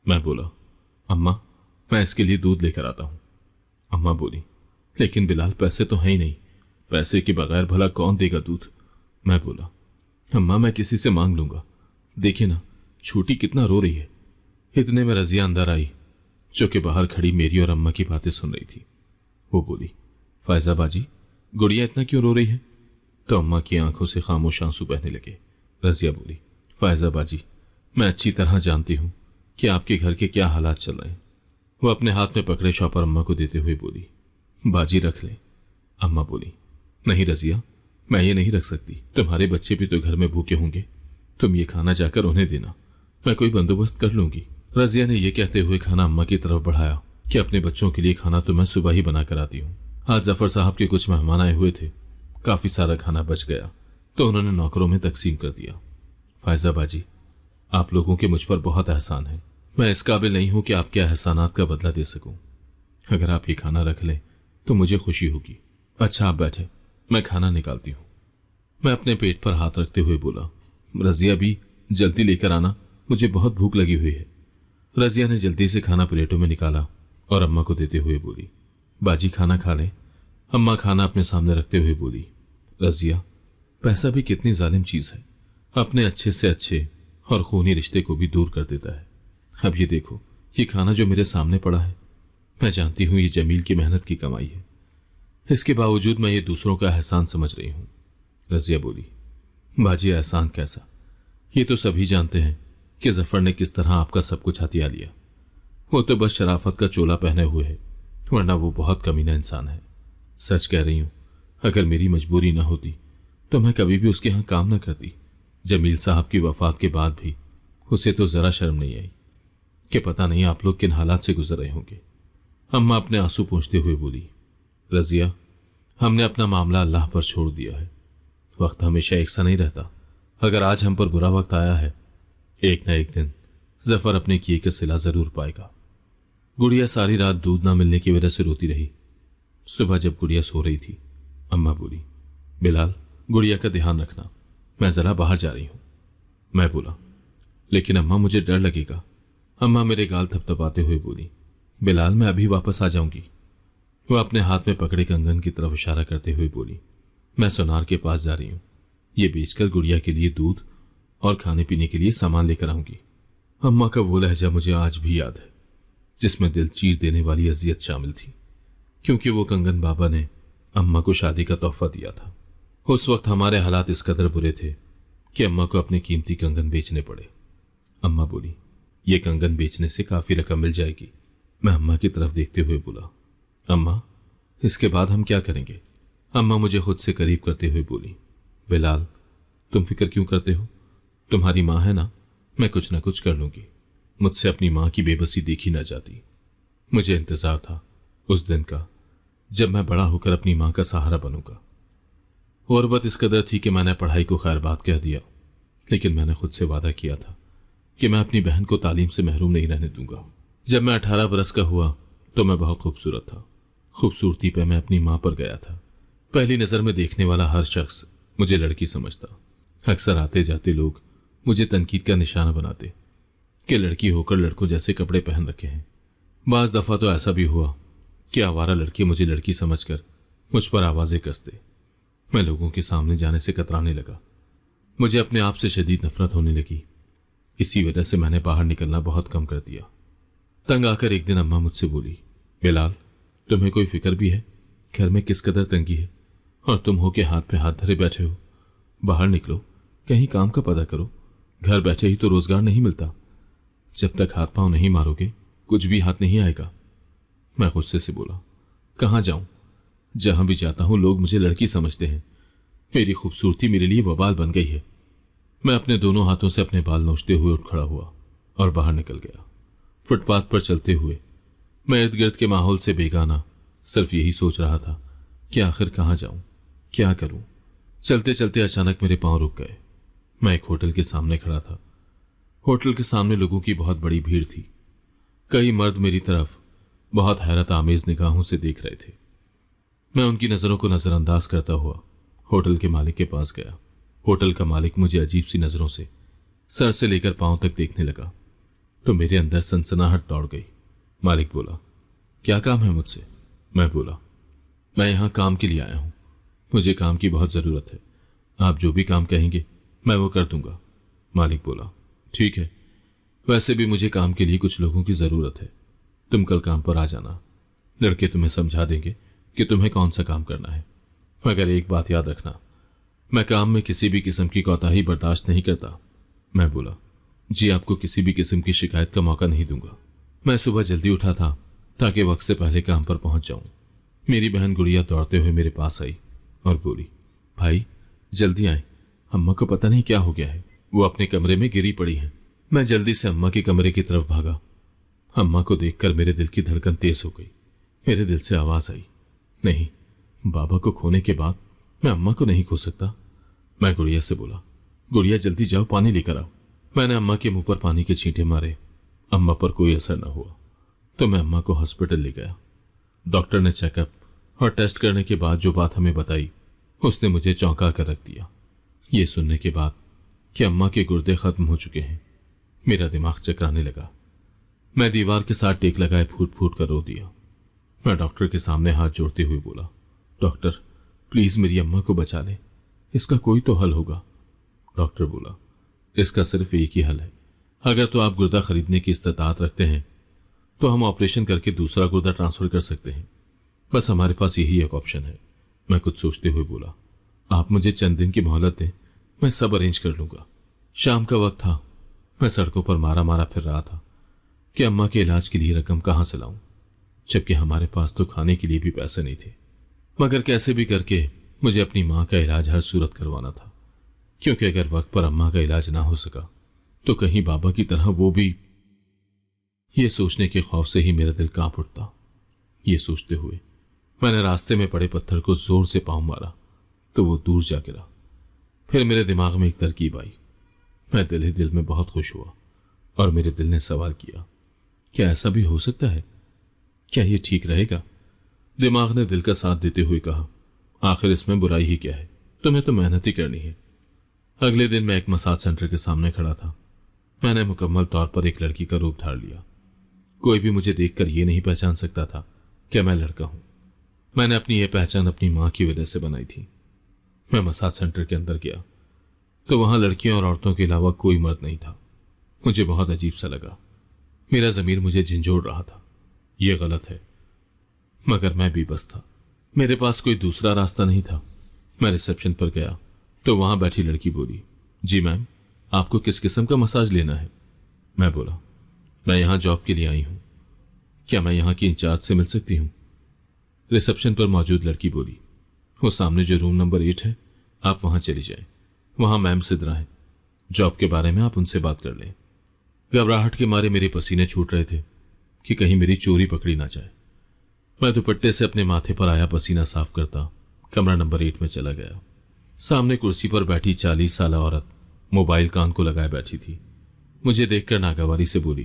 मैं बोला, अम्मा, मैं इसके लिए दूध लेकर आता हूं। अम्मा बोली, लेकिन बिलाल, पैसे तो हैं ही नहीं। पैसे के बगैर भला कौन देगा दूध? मैं बोला, अम्मा, मैं किसी से मांग लूंगा। देखिए ना, छोटी कितना रो रही है। इतने में रजिया अंदर आई, जो कि बाहर खड़ी मेरी और अम्मा की बातें सुन रही थी। वो बोली, फायजा बाजी, गुड़िया इतना क्यों रो रही है? तो अम्मा की आंखों से खामोश आंसू बहने लगे। रजिया बोली, फायजा बाजी, मैं अच्छी तरह जानती हूं कि आपके घर के क्या हालात चल रहे हैं। वो अपने हाथ में पकड़े शॉपर अम्मा को देते हुए बोली, बाजी रख ले। अम्मा बोली, नहीं रजिया, मैं ये नहीं रख सकती। तुम्हारे बच्चे भी तो घर में भूखे होंगे। तुम ये खाना जाकर उन्हें देना, मैं कोई बंदोबस्त कर लूंगी। रजिया ने यह कहते हुए खाना अम्मा की तरफ बढ़ाया कि अपने बच्चों के लिए खाना तो मैं सुबह ही बना कर आती हूँ। आज जफर साहब के कुछ मेहमान आए हुए थे। काफी सारा खाना बच गया तो उन्होंने नौकरों में तकसीम कर दिया। फायजा बाजी, आप लोगों के मुझ पर बहुत एहसान है। मैं इस काबिल नहीं हूं कि आपके एहसानात का बदला दे सकूं। अगर आप ये खाना रख लें तो मुझे खुशी होगी। अच्छा, आप बैठे, मैं खाना निकालती हूं। मैं अपने पेट पर हाथ रखते हुए बोला, रजिया भी जल्दी लेकर आना, मुझे बहुत भूख लगी हुई है। रजिया ने जल्दी से खाना प्लेटों में निकाला और अम्मा को देते हुए बोली, बाजी खाना खा ले। अम्मा खाना अपने सामने रखते हुए बोली, रजिया, पैसा भी कितनी जालिम चीज है। अपने अच्छे से अच्छे और खूनी रिश्ते को भी दूर कर देता है। अब ये देखो, ये खाना जो मेरे सामने पड़ा है, मैं जानती हूं ये जमील की मेहनत की कमाई है। इसके बावजूद मैं ये दूसरों का एहसान समझ रही हूं। रजिया बोली, बाजी, एहसान कैसा? ये तो सभी जानते हैं कि जफर ने किस तरह आपका सब कुछ हथिया लिया। वो तो बस शराफत का चोला पहने हुए है, वरना वो बहुत कमीना इंसान है। सच कह रही हूं, अगर मेरी मजबूरी न होती तो मैं कभी भी उसके यहां काम न करती। जमील साहब की वफात के बाद भी उसे तो जरा शर्म नहीं आई कि पता नहीं आप लोग किन हालात से गुजर रहे होंगे। अम्मा अपने आंसू पोंछते हुए बोली, रजिया, हमने अपना मामला अल्लाह पर छोड़ दिया है। वक्त हमेशा एक सा नहीं रहता। अगर आज हम पर बुरा वक्त आया है, एक न एक दिन जफर अपने किए का सिला जरूर पाएगा। गुड़िया सारी रात दूध ना मिलने की वजह से रोती रही। सुबह जब गुड़िया सो रही थी, अम्मा बोली, बिलाल, गुड़िया का ध्यान रखना, मैं जरा बाहर जा रही हूं। मैं बोला, लेकिन अम्मा, मुझे डर लगेगा। अम्मा मेरे गाल थपथपाते हुए बोली, बिलाल, मैं अभी वापस आ जाऊंगी। वह अपने हाथ में पकड़े कंगन की तरफ इशारा करते हुए बोली, मैं सोनार के पास जा रही हूं। ये बेचकर गुड़िया के लिए दूध और खाने पीने के लिए सामान लेकर आऊंगी। अम्मा का वो लहजा मुझे आज भी याद है, जिसमें दिल चीर देने वाली अजियत शामिल थी, क्योंकि वो कंगन बाबा ने अम्मा को शादी का तोहफा दिया था। उस वक्त हमारे हालात इस कदर बुरे थे कि अम्मा को अपने कीमती कंगन बेचने पड़े। अम्मा बोली, ये कंगन बेचने से काफी रकम मिल जाएगी। मैं अम्मा की तरफ देखते हुए बोला, अम्मा इसके बाद हम क्या करेंगे? अम्मा मुझे खुद से करीब करते हुए बोली, बिलाल तुम फिक्र क्यों करते हो? तुम्हारी माँ है ना, मैं कुछ ना कुछ कर लूंगी। मुझसे अपनी माँ की बेबसी देखी ना जाती। मुझे इंतजार था उस दिन का जब मैं बड़ा होकर अपनी माँ का सहारा बनूंगा। और बात इस कदर थी कि मैंने पढ़ाई को खैर बात कह दिया, लेकिन मैंने खुद से वादा किया था कि मैं अपनी बहन को तालीम से महरूम नहीं रहने दूंगा। जब मैं 18 बरस का हुआ तो मैं बहुत खूबसूरत था। खूबसूरती पे मैं अपनी माँ पर गया था। पहली नजर में देखने वाला हर शख्स मुझे लड़की समझता। अक्सर आते जाते लोग मुझे तनकीद का निशाना बनाते कि लड़की होकर लड़कों जैसे कपड़े पहन रखे हैं। बाज दफा तो ऐसा भी हुआ कि आवारा लड़के मुझे लड़की समझकर मुझ पर आवाजें कसते। मैं लोगों के सामने जाने से कतराने लगा। मुझे अपने आप से शदीद नफरत होने लगी। इसी वजह से मैंने बाहर निकलना बहुत कम कर दिया। तंग आकर एक दिन अम्मा मुझसे बोली, बिलाल तुम्हें कोई फिक्र भी है? घर में किस कदर तंगी है और तुम हो के हाथ पे हाथ धरे बैठे हो। बाहर निकलो, कहीं काम का पता करो। घर बैठे ही तो रोजगार नहीं मिलता। जब तक हाथ पांव नहीं मारोगे कुछ भी हाथ नहीं आएगा। मैं गुस्से से बोला, कहाँ जाऊं? जहां भी जाता हूं लोग मुझे लड़की समझते हैं। मेरी खूबसूरती मेरे लिए वबाल बन गई है। मैं अपने दोनों हाथों से अपने बाल नोचते हुए उठ खड़ा हुआ और बाहर निकल गया। फुटपाथ पर चलते हुए मैं इर्द गिर्द के माहौल से बेगाना सिर्फ यही सोच रहा था कि आखिर कहाँ जाऊं, क्या करूं। चलते चलते अचानक मेरे पांव रुक गए। मैं एक होटल के सामने खड़ा था। होटल के सामने लोगों की बहुत बड़ी भीड़ थी। कई मर्द मेरी तरफ बहुत हैरत आमेज निगाहों से देख रहे थे। मैं उनकी नजरों को नजरअंदाज करता हुआ होटल के मालिक के पास गया। होटल का मालिक मुझे अजीब सी नजरों से सर से लेकर पांव तक देखने लगा तो मेरे अंदर सनसनाहट दौड़ गई। मालिक बोला, क्या काम है मुझसे? मैं बोला, मैं यहां काम के लिए आया हूं। मुझे काम की बहुत जरूरत है। आप जो भी काम कहेंगे मैं वो कर दूंगा। मालिक बोला, ठीक है, वैसे भी मुझे काम के लिए कुछ लोगों की जरूरत है। तुम कल काम पर आ जाना। लड़के तुम्हें समझा देंगे कि तुम्हें कौन सा काम करना है। मगर एक बात याद रखना, मैं काम में किसी भी किस्म की कोताही बर्दाश्त नहीं करता। मैं बोला, जी आपको किसी भी किस्म की शिकायत का मौका नहीं दूंगा। मैं सुबह जल्दी उठा था ताकि वक्त से पहले काम पर पहुंच जाऊं। मेरी बहन गुड़िया दौड़ते हुए मेरे पास आई और बोली, भाई जल्दी आए, अम्मा को पता नहीं क्या हो गया है, वो अपने कमरे में गिरी पड़ी है। मैं जल्दी से अम्मा के कमरे की तरफ भागा। अम्मा को देखकर मेरे दिल की धड़कन तेज हो गई। मेरे दिल से आवाज आई, नहीं, बाबा को खोने के बाद मैं अम्मा को नहीं खो सकता। मैं गुड़िया से बोला, गुड़िया जल्दी जाओ, पानी लेकर आओ। मैंने अम्मा के मुंह पर पानी के छींटे मारे। अम्मा पर कोई असर न हुआ तो मैं अम्मा को हॉस्पिटल ले गया। डॉक्टर ने चेकअप और टेस्ट करने के बाद जो बात हमें बताई उसने मुझे चौंका कर रख दिया। ये सुनने के बाद कि अम्मा के गुर्दे खत्म हो चुके हैं, मेरा दिमाग चकराने लगा। मैं दीवार के साथ टेक लगाए फूट फूट कर रो दिया। मैं डॉक्टर के सामने हाथ जोड़ते हुए बोला, डॉक्टर प्लीज मेरी अम्मा को बचा ले, इसका कोई तो हल होगा। डॉक्टर बोला, इसका सिर्फ एक ही हल है। अगर तो आप गुर्दा खरीदने की इस्तेताअत रखते हैं तो हम ऑपरेशन करके दूसरा गुर्दा ट्रांसफर कर सकते हैं। बस हमारे पास यही एक ऑप्शन है। मैं कुछ सोचते हुए बोला, आप मुझे चंद दिन की मोहलत दें, मैं सब अरेंज कर लूंगा। शाम का वक्त था। मैं सड़कों पर मारा मारा फिर रहा था कि अम्मा के इलाज के लिए रकम कहां से लाऊं, जबकि हमारे पास तो खाने के लिए भी पैसे नहीं थे। मगर कैसे भी करके मुझे अपनी मां का इलाज हर सूरत करवाना था, क्योंकि अगर वक्त पर अम्मा का इलाज ना हो सका तो कहीं बाबा की तरह वो भी। ये सोचने के खौफ से ही मेरा दिल कांप उठता। ये सोचते हुए मैंने रास्ते में पड़े पत्थर को जोर से पांव मारा तो वो दूर जा गिरा। फिर मेरे दिमाग में एक तरकीब आई। मैं दिल ही दिल में बहुत खुश हुआ और मेरे दिल ने सवाल किया, क्या ऐसा भी हो सकता है? क्या ये ठीक रहेगा? दिमाग ने दिल का साथ देते हुए कहा, आखिर इसमें बुराई ही क्या है, तुम्हें तो मेहनत ही करनी है। अगले दिन मैं एक मसाज सेंटर के सामने खड़ा था। मैंने मुकम्मल तौर पर एक लड़की का रूप धार लिया। कोई भी मुझे देखकर यह नहीं पहचान सकता था कि मैं लड़का हूं। मैंने अपनी यह पहचान अपनी मां की वजह से बनाई थी। मैं मसाज सेंटर के अंदर गया तो वहां लड़कियों और औरतों के अलावा कोई मर्द नहीं था। मुझे बहुत अजीब सा लगा। मेरा ज़मीर मुझे झंझोड़ रहा था, यह गलत है, मगर मैं भी बस था। मेरे पास कोई दूसरा रास्ता नहीं था। मैं रिसेप्शन पर गया तो वहां बैठी लड़की बोली, जी मैम, आपको किस किस्म का मसाज लेना है? मैं बोला, मैं यहाँ जॉब के लिए आई हूँ, क्या मैं यहाँ की इंचार्ज से मिल सकती हूँ? रिसेप्शन पर मौजूद लड़की बोली, वो सामने जो रूम नंबर 8 है, आप वहां चली जाएं। वहां मैम सिद्रा है, जॉब के बारे में आप उनसे बात कर लें। घबराहट के मारे मेरे पसीने छूट रहे थे कि कहीं मेरी चोरी पकड़ी ना जाए। मैं दुपट्टे से अपने माथे पर आया पसीना साफ करता कमरा नंबर 8 में चला गया। सामने कुर्सी पर बैठी 40 साल औरत मोबाइल कान को लगाए बैठी थी। मुझे देखकर नागवारी से बोली,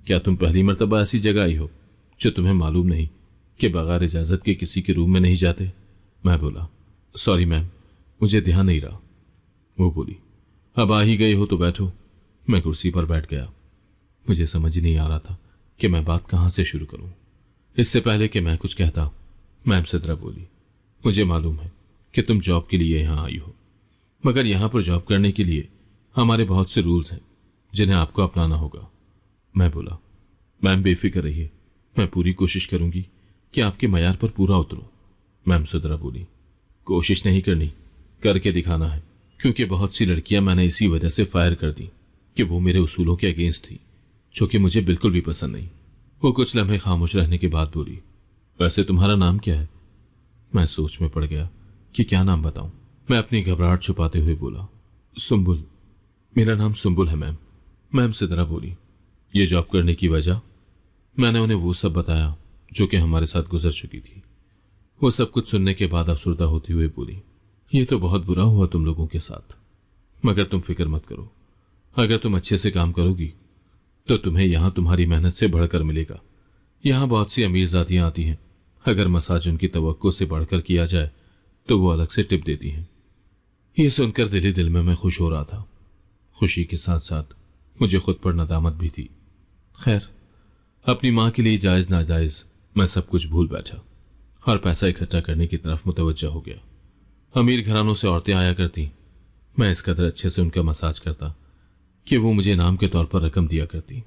क्या तुम पहली मर्तबा ऐसी जगह आई हो जो तुम्हें मालूम नहीं कि बगैर इजाजत के किसी के रूम में नहीं जाते? मैं बोला, सॉरी मैम, मुझे ध्यान नहीं रहा। वो बोली, अब आ ही गए हो तो बैठो। मैं कुर्सी पर बैठ गया। मुझे समझ नहीं आ रहा था कि मैं बात कहां से शुरू करूं। इससे पहले कि मैं कुछ कहता, मैम सिद्रा बोली, मुझे मालूम है कि तुम जॉब के लिए यहां आई हो, मगर यहां पर जॉब करने के लिए हमारे बहुत से रूल्स हैं जिन्हें आपको अपनाना होगा। मैं बोला, मैम बेफिक्र रहिए, मैं पूरी कोशिश करूंगी कि आपके मयार पर पूरा उतरूं। मैम सिद्रा बोली, कोशिश नहीं करनी, करके दिखाना है, क्योंकि बहुत सी लड़कियां मैंने इसी वजह से फायर कर दी कि वो मेरे उसूलों के अगेंस्ट थी, जो कि मुझे बिल्कुल भी पसंद नहीं। वो कुछ लम्हे खामोश रहने के बाद बोली, वैसे तुम्हारा नाम क्या है? मैं सोच में पड़ गया कि क्या नाम बताऊं। मैं अपनी घबराहट छुपाते हुए बोला, सुंबुल, मेरा नाम सुंबुल है मैम। मैम सिद्रा बोली, ये जॉब करने की वजह? मैंने उन्हें वो सब बताया जो कि हमारे साथ गुजर चुकी थी। वो सब कुछ सुनने के बाद अफसुर्दा होते हुए बोली, ये तो बहुत बुरा हुआ तुम लोगों के साथ, मगर तुम फिक्र मत करो, अगर तुम अच्छे से काम करोगी तो तुम्हें यहां तुम्हारी मेहनत से बढ़कर मिलेगा। यहां बहुत सी अमीरजादियां आती हैं, अगर मसाज उनकी तवक्को से बढ़कर किया जाए तो वो अलग से टिप देती हैं। ये सुनकर दिल ही दिल में मैं खुश हो रहा था। खुशी के साथ साथ मुझे खुद पर नदामत भी थी। खैर, अपनी मां के लिए जायज नाजायज मैं सब कुछ भूल बैठा और पैसा इकट्ठा करने की तरफ मुतवज्जा हो गया। अमीर घरानों से औरतें आया करती, मैं इस कदर अच्छे से उनका मसाज करता कि वो मुझे इनाम के तौर पर रकम दिया करती।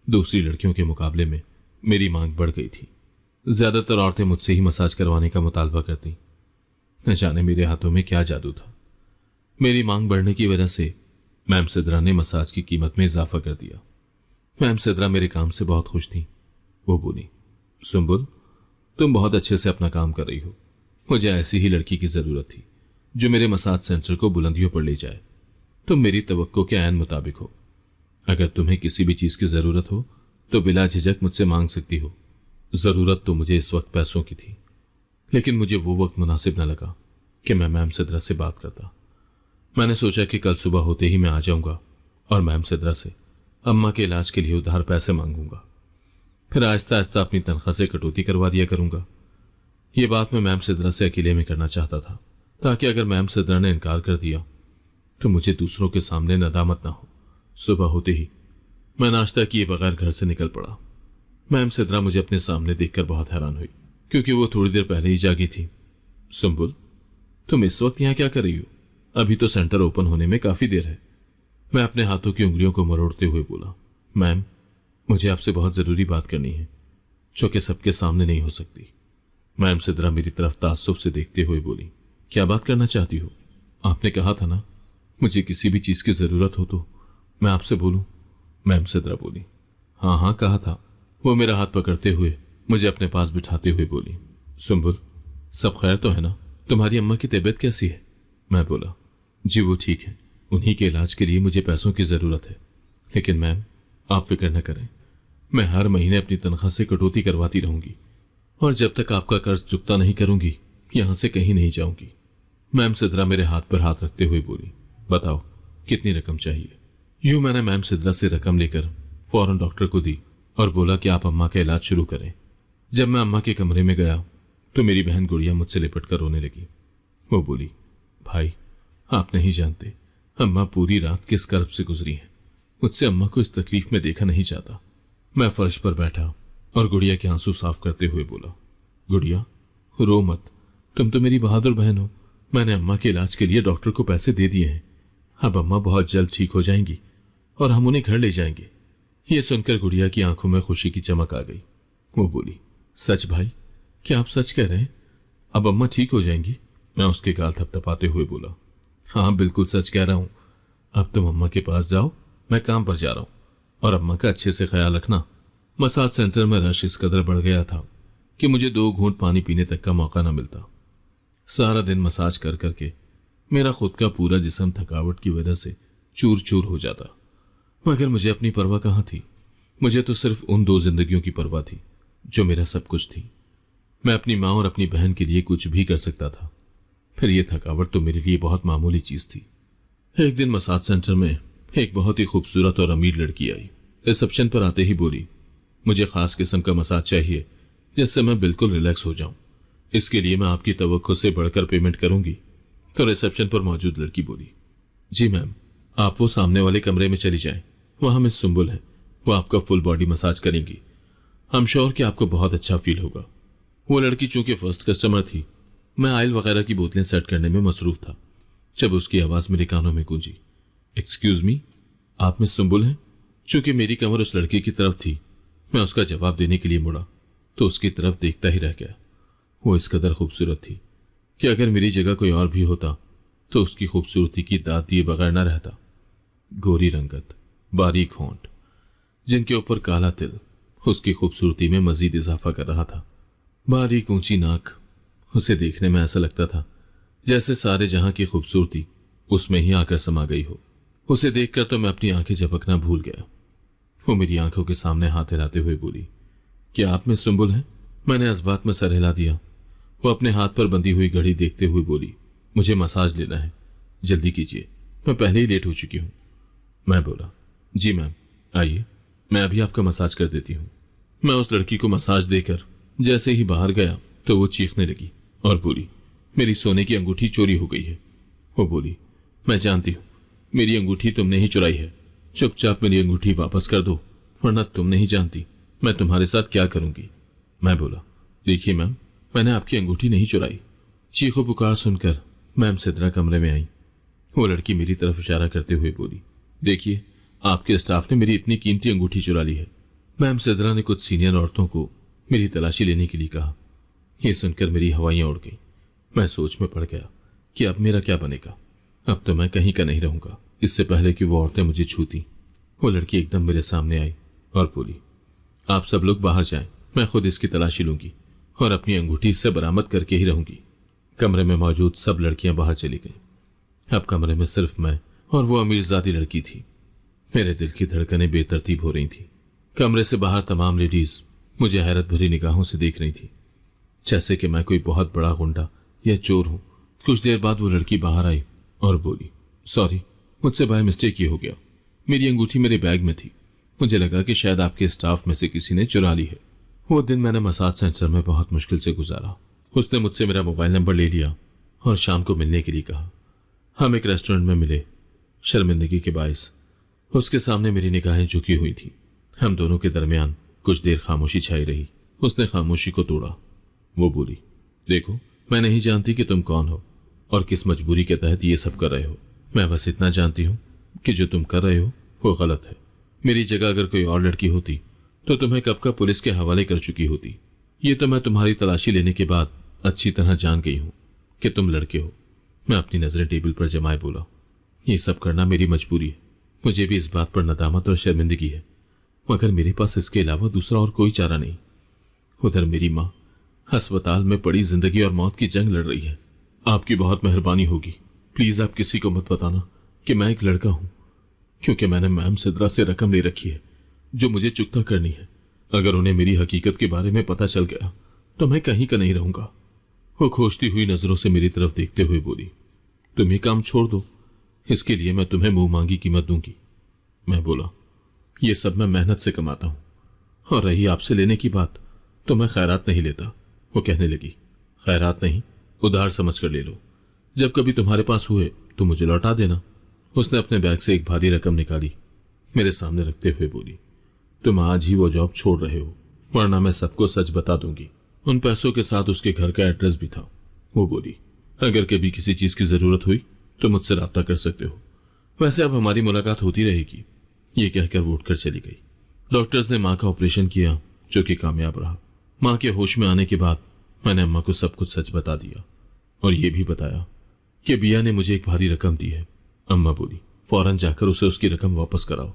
दूसरी लड़कियों के मुकाबले में मेरी मांग बढ़ गई थी। ज्यादातर औरतें मुझसे ही मसाज करवाने का मुतालबा करती। न जाने मेरे हाथों में क्या जादू था। मेरी मांग बढ़ने की वजह से मैम सिद्रा ने मसाज की कीमत में इजाफा कर दिया। मैम सिद्रा मेरे काम से बहुत खुश थी। वो बोली, सुंबुल, तुम बहुत अच्छे से अपना काम कर रही हो। मुझे ऐसी ही लड़की की जरूरत थी जो मेरे मसाज सेंटर को बुलंदियों पर ले जाए। तुम मेरी तवक्को के ऐन मुताबिक हो। अगर तुम्हें किसी भी चीज की जरूरत हो तो बिला झिझक मुझसे मांग सकती हो। जरूरत तो मुझे इस वक्त पैसों की थी, लेकिन मुझे वो वक्त मुनासिब न लगा कि मैं मैम सिद्रा से बात करता। मैंने सोचा कि कल सुबह होते ही मैं आ जाऊंगा और मैम सिद्रा से अम्मा के इलाज के लिए उधार पैसे मांगूंगा। फिर आहिस्ता आहिस्ता अपनी तनख्वाह से कटौती करवा दिया करूंगा। ये बात मैं मैम सिद्रा से अकेले में करना चाहता था, ताकि अगर मैम सिद्रा ने इनकार कर दिया तो मुझे दूसरों के सामने नदामत ना हो। सुबह होते ही मैं नाश्ता किए बगैर घर से निकल पड़ा। मैम सिद्रा मुझे अपने सामने देखकर बहुत हैरान हुई, क्योंकि वो थोड़ी देर पहले ही जागी थी। सुंबुल, तुम इस वक्त यहाँ क्या कर रही हो? अभी तो सेंटर ओपन होने में काफी देर है। मैं अपने हाथों की उंगलियों को मरोड़ते हुए बोला, मैम, मुझे आपसे बहुत जरूरी बात करनी है, जो कि सबके सामने नहीं हो सकती। मैम सिद्रा मेरी तरफ ताज्जुब से देखते हुए बोली, क्या बात करना चाहती हो? आपने कहा था ना, मुझे किसी भी चीज की जरूरत हो तो मैं आपसे बोलूं। मैम सिद्रा बोली, हाँ हाँ कहा था। वो मेरा हाथ पकड़ते हुए मुझे अपने पास बिठाते हुए बोली, सुंबुल, सब खैर तो है ना? तुम्हारी अम्मा की तबीयत कैसी है? मैं बोला, जी वो ठीक है, उन्हीं के इलाज के लिए मुझे पैसों की जरूरत है, लेकिन मैम आप फिक्र न करें, मैं हर महीने अपनी तनख्वाह से कटौती करवाती रहूंगी और जब तक आपका कर्ज चुकता नहीं करूंगी यहां से कहीं नहीं जाऊंगी। मैम सिद्रा मेरे हाथ पर हाथ रखते हुए बोली, बताओ कितनी रकम चाहिए? यूं मैंने मैम सिद्रा से रकम लेकर फौरन डॉक्टर को दी और बोला कि आप अम्मा का इलाज शुरू करें। जब मैं अम्मा के कमरे में गया तो मेरी बहन गुड़िया मुझसे लिपट कर रोने लगी। वो बोली, भाई आप नहीं जानते अम्मा पूरी रात किस कर्ब से गुजरी हैं। मुझसे अम्मा को इस तकलीफ में देखा नहीं जाता। मैं फर्श पर बैठा और गुड़िया के आंसू साफ करते हुए बोला, गुड़िया रो मत, तुम तो मेरी बहादुर बहन हो। मैंने अम्मा के इलाज के लिए डॉक्टर को पैसे दे दिए हैं। अब अम्मा बहुत जल्द ठीक हो जाएंगी और हम उन्हें घर ले जाएंगे। ये सुनकर गुड़िया की आंखों में खुशी की चमक आ गई। वो बोली, सच भाई, क्या आप सच कह रहे हैं? अब अम्मा ठीक हो जाएंगी? मैं उसके गाल थपथपाते हुए बोला, हाँ बिल्कुल सच कह रहा हूं। अब तुम अम्मा के पास जाओ, मैं काम पर जा रहा हूं, और अम्मा का अच्छे से ख्याल रखना। मसाज सेंटर में रश इस कदर बढ़ गया था कि मुझे 2 घूंट पानी पीने तक का मौका न मिलता। सारा दिन मसाज कर करके मेरा खुद का पूरा जिस्म थकावट की वजह से चूर चूर हो जाता, मगर मुझे अपनी परवाह कहाँ थी। मुझे तो सिर्फ उन 2 जिंदगियों की परवाह थी जो मेरा सब कुछ थी। मैं अपनी माँ और अपनी बहन के लिए कुछ भी कर सकता था, फिर यह थकावट तो मेरे लिए बहुत मामूली चीज थी। एक दिन मसाज सेंटर में एक बहुत ही खूबसूरत और अमीर लड़की आई। रिसेप्शन पर आते ही बोली, मुझे खास किस्म का मसाज चाहिए जिससे मैं बिल्कुल रिलैक्स हो जाऊं। इसके लिए मैं आपकी तवक्को से बढ़कर पेमेंट करूंगी। तो रिसेप्शन पर मौजूद लड़की बोली, जी मैम, आप वो सामने वाले कमरे में चली जाएं, वहां मिस सुंबुल है, वो आपका फुल बॉडी मसाज करेंगी। हम श्योर कि आपको बहुत अच्छा फील होगा। वो लड़की चूंकि फर्स्ट कस्टमर थी, मैं ऑयल वगैरह की बोतलें सेट करने में मसरूफ था जब उसकी आवाज मेरे कानों में गूंजी, एक्सक्यूज मी, आप मिस सुंबुल हैं? चूंकि मेरी कमर उस लड़की की तरफ थी, मैं उसका जवाब देने के लिए मुड़ा तो उसकी तरफ देखता ही रह गया। वो इस कदर खूबसूरत थी कि अगर मेरी जगह कोई और भी होता तो उसकी खूबसूरती की दाद दिए बगैर न रहता। गोरी रंगत, बारीक होंठ, जिनके ऊपर काला तिल उसकी खूबसूरती में मजीद इजाफा कर रहा था। बारीक ऊंची नाक, उसे देखने में ऐसा लगता था जैसे सारे जहां की खूबसूरती उसमें ही आकर समा गई हो। उसे देखकर तो मैं अपनी आंखें झपकना भूल गया। वो मेरी आंखों के सामने हाथ हिलाते हुए बोली, क्या आप में सुंबुल हैं? मैंने इस बात में सर हिला दिया। वो अपने हाथ पर बंधी हुई घड़ी देखते हुए बोली, मुझे मसाज लेना है, जल्दी कीजिए, मैं पहले ही लेट हो चुकी हूं। मैं बोला, जी मैम, आइए, मैं अभी आपका मसाज कर देती हूं। मैं उस लड़की को मसाज देकर जैसे ही बाहर गया तो वो चीखने लगी और बोली, मेरी सोने की अंगूठी चोरी हो गई है। वो बोली, मैं जानती हूं, मेरी अंगूठी तुमने ही चुराई है, चुपचाप मेरी अंगूठी वापस कर दो, वरना तुम नहीं जानती मैं तुम्हारे साथ क्या करूंगी। मैं बोला, देखिए मैम, मैंने आपकी अंगूठी नहीं चुराई। चीखो पुकार सुनकर मैम सिद्रा कमरे में आई। वो लड़की मेरी तरफ इशारा करते हुए बोली, देखिए, आपके स्टाफ ने मेरी इतनी कीमती अंगूठी चुरा ली है। मैम सिद्रा ने कुछ सीनियर औरतों को मेरी तलाशी लेने के लिए कहा। यह सुनकर मेरी हवाइयां उड़ गई। मैं सोच में पड़ गया कि अब मेरा क्या बनेगा। अब तो मैं कहीं का नहीं रहूंगा। इससे पहले कि वो औरतें मुझे छूती, वो लड़की एकदम मेरे सामने आई और बोली, आप सब लोग बाहर जाएं, मैं खुद इसकी तलाशी लूंगी और अपनी अंगूठी इससे बरामद करके ही रहूंगी। कमरे में मौजूद सब लड़कियां बाहर चली गईं। अब कमरे में सिर्फ मैं और वो अमीरजादी लड़की थी। मेरे दिल की धड़कनें बेतरतीब हो रही थी। कमरे से बाहर तमाम लेडीज मुझे हैरत भरी निगाहों से देख रही थी, जैसे कि मैं कोई बहुत बड़ा गुंडा या चोर हूं। कुछ देर बाद वो लड़की बाहर आई और बोली, सॉरी, मुझसे बाय मिस्टेक ही हो गया, मेरी अंगूठी मेरे बैग में थी, मुझे लगा कि शायद आपके स्टाफ में से किसी ने चुरा ली है। वो दिन मैंने मसाज सेंटर में बहुत मुश्किल से गुजारा। उसने मुझसे मेरा मोबाइल नंबर ले लिया और शाम को मिलने के लिए कहा। हम एक रेस्टोरेंट में मिले। शर्मिंदगी के बायस उसके सामने मेरी निगाहें झुकी हुई थी। हम दोनों के दरमियान कुछ देर खामोशी छाई रही। उसने खामोशी को तोड़ा। वो बोली, देखो, मैं नहीं जानती कि तुम कौन हो और किस मजबूरी के तहत ये सब कर रहे हो। मैं बस इतना जानती हूं कि जो तुम कर रहे हो वो गलत है। मेरी जगह अगर कोई और लड़की होती तो तुम्हें कब का पुलिस के हवाले कर चुकी होती। ये तो मैं तुम्हारी तलाशी लेने के बाद अच्छी तरह जान गई हूं कि तुम लड़के हो। मैं अपनी नजरें टेबल पर जमाए बोला, ये सब करना मेरी मजबूरी है। मुझे भी इस बात पर नदामत और शर्मिंदगी है, मगर मेरे पास इसके अलावा दूसरा और कोई चारा नहीं। उधर मेरी माँ अस्पताल में पड़ी जिंदगी और मौत की जंग लड़ रही है। आपकी बहुत मेहरबानी होगी, प्लीज आप किसी को मत बताना कि मैं एक लड़का हूं, क्योंकि मैंने मैम सिद्रा से रकम ले रखी है जो मुझे चुकता करनी है। अगर उन्हें मेरी हकीकत के बारे में पता चल गया तो मैं कहीं का नहीं रहूंगा। वो खोजती हुई नजरों से मेरी तरफ देखते हुए बोली, तुम ये काम छोड़ दो, इसके लिए मैं तुम्हें मुंह मांगी कीमत दूंगी। मैं बोला, ये सब मैं मेहनत से कमाता हूं, और रही आपसे लेने की बात तो मैं खैरात नहीं लेता। वो कहने लगी, खैरात नहीं, उधार समझ कर ले लो, जब कभी तुम्हारे पास हुए तो मुझे लौटा देना। उसने अपने बैग से एक भारी रकम निकाली, मेरे सामने रखते हुए बोली, तुम आज ही वो जॉब छोड़ रहे हो, वरना मैं सबको सच बता दूंगी। उन पैसों के साथ उसके घर का एड्रेस भी था। वो बोली, अगर कभी किसी चीज की जरूरत हुई तो मुझसे राब्ता कर सकते हो, वैसे अब हमारी मुलाकात होती रहेगी। ये कहकर वो उठकर चली गई। डॉक्टर्स ने माँ का ऑपरेशन किया जो कि कामयाब रहा। माँ के होश में आने के बाद मैंने अम्मा को सब कुछ सच बता दिया और ये भी बताया कि बिया ने मुझे एक भारी रकम दी है। अम्मा बोली, फौरन जाकर उसे उसकी रकम वापस कराओ।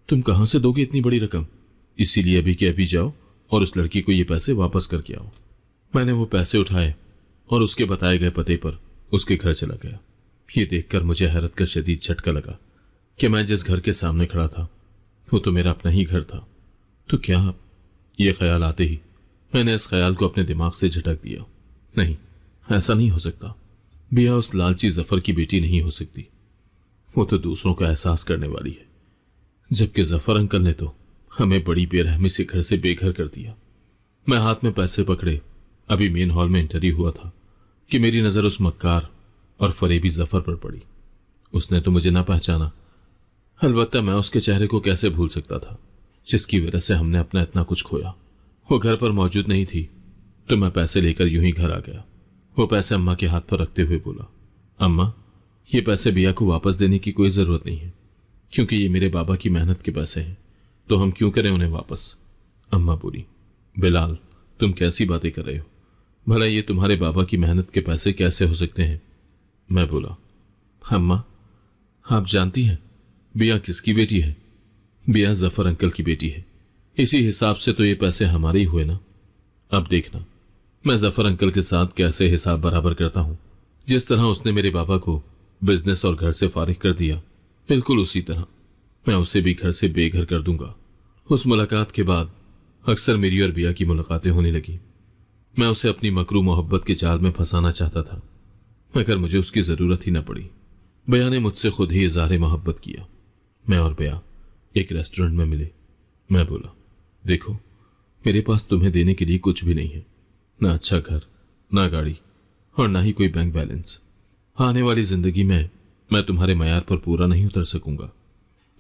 तुम कहां से दोगे इतनी बड़ी रकम? इसीलिए अभी के अभी जाओ और उस लड़की को ये पैसे वापस करके आओ। मैंने वो पैसे उठाए और उसके बताए गए पते पर उसके घर चला गया। ये देखकर मुझे हैरत का शदीद झटका लगा कि मैं जिस घर के सामने खड़ा था वो तो मेरा अपना ही घर था। तो क्या ये ख्याल आते ही मैंने इस ख्याल को अपने दिमाग से झटक दिया। नहीं, ऐसा नहीं हो सकता। बिया उस लालची जफर की बेटी नहीं हो सकती। वो तो दूसरों का एहसास करने वाली है, जबकि जफर अंकल ने तो हमें बड़ी बेरहमी से घर से बेघर कर दिया। मैं हाथ में पैसे पकड़े अभी मेन हॉल में एंटर ही हुआ था कि मेरी नजर उस मक्कार और फरेबी जफर पर पड़ी। उसने तो मुझे ना पहचाना, अलबत्ता मैं उसके चेहरे को कैसे भूल सकता था जिसकी वजह से हमने अपना इतना कुछ खोया। वो घर पर मौजूद नहीं थी तो मैं पैसे लेकर यूं ही घर आ गया। वो पैसे अम्मा के हाथ पर रखते हुए बोला, अम्मा, ये पैसे बिया को वापस देने की कोई जरूरत नहीं है, क्योंकि ये मेरे बाबा की मेहनत के पैसे हैं, तो हम क्यों करें उन्हें वापस। अम्मा बोली, बिलाल, तुम कैसी बातें कर रहे हो? भला ये तुम्हारे बाबा की मेहनत के पैसे कैसे हो सकते हैं? मैं बोला, अम्मा, आप जानती हैं बिया किसकी बेटी है? बिया जफर अंकल की बेटी है। इसी हिसाब से तो ये पैसे हमारे ही हुए ना। अब देखना मैं जफर अंकल के साथ कैसे हिसाब बराबर करता हूं। जिस तरह उसने मेरे बाबा को बिजनेस और घर से फारिग कर दिया, बिल्कुल उसी तरह मैं उसे भी घर से बेघर कर दूंगा। उस मुलाकात के बाद अक्सर मेरी और बिया की मुलाकातें होने लगी। मैं उसे अपनी मकरू मोहब्बत के जाल में फंसाना चाहता था, मगर मुझे उसकी जरूरत ही न पड़ी। बिया ने मुझसे खुद ही इज़हार मोहब्बत किया। मैं और बिया एक रेस्टोरेंट में मिले। मैं बोला, देखो, मेरे पास तुम्हें देने के लिए कुछ भी नहीं है, ना अच्छा घर, ना गाड़ी और ना ही कोई बैंक बैलेंस। आने वाली जिंदगी में मैं तुम्हारे मयार पर पूरा नहीं उतर सकूंगा,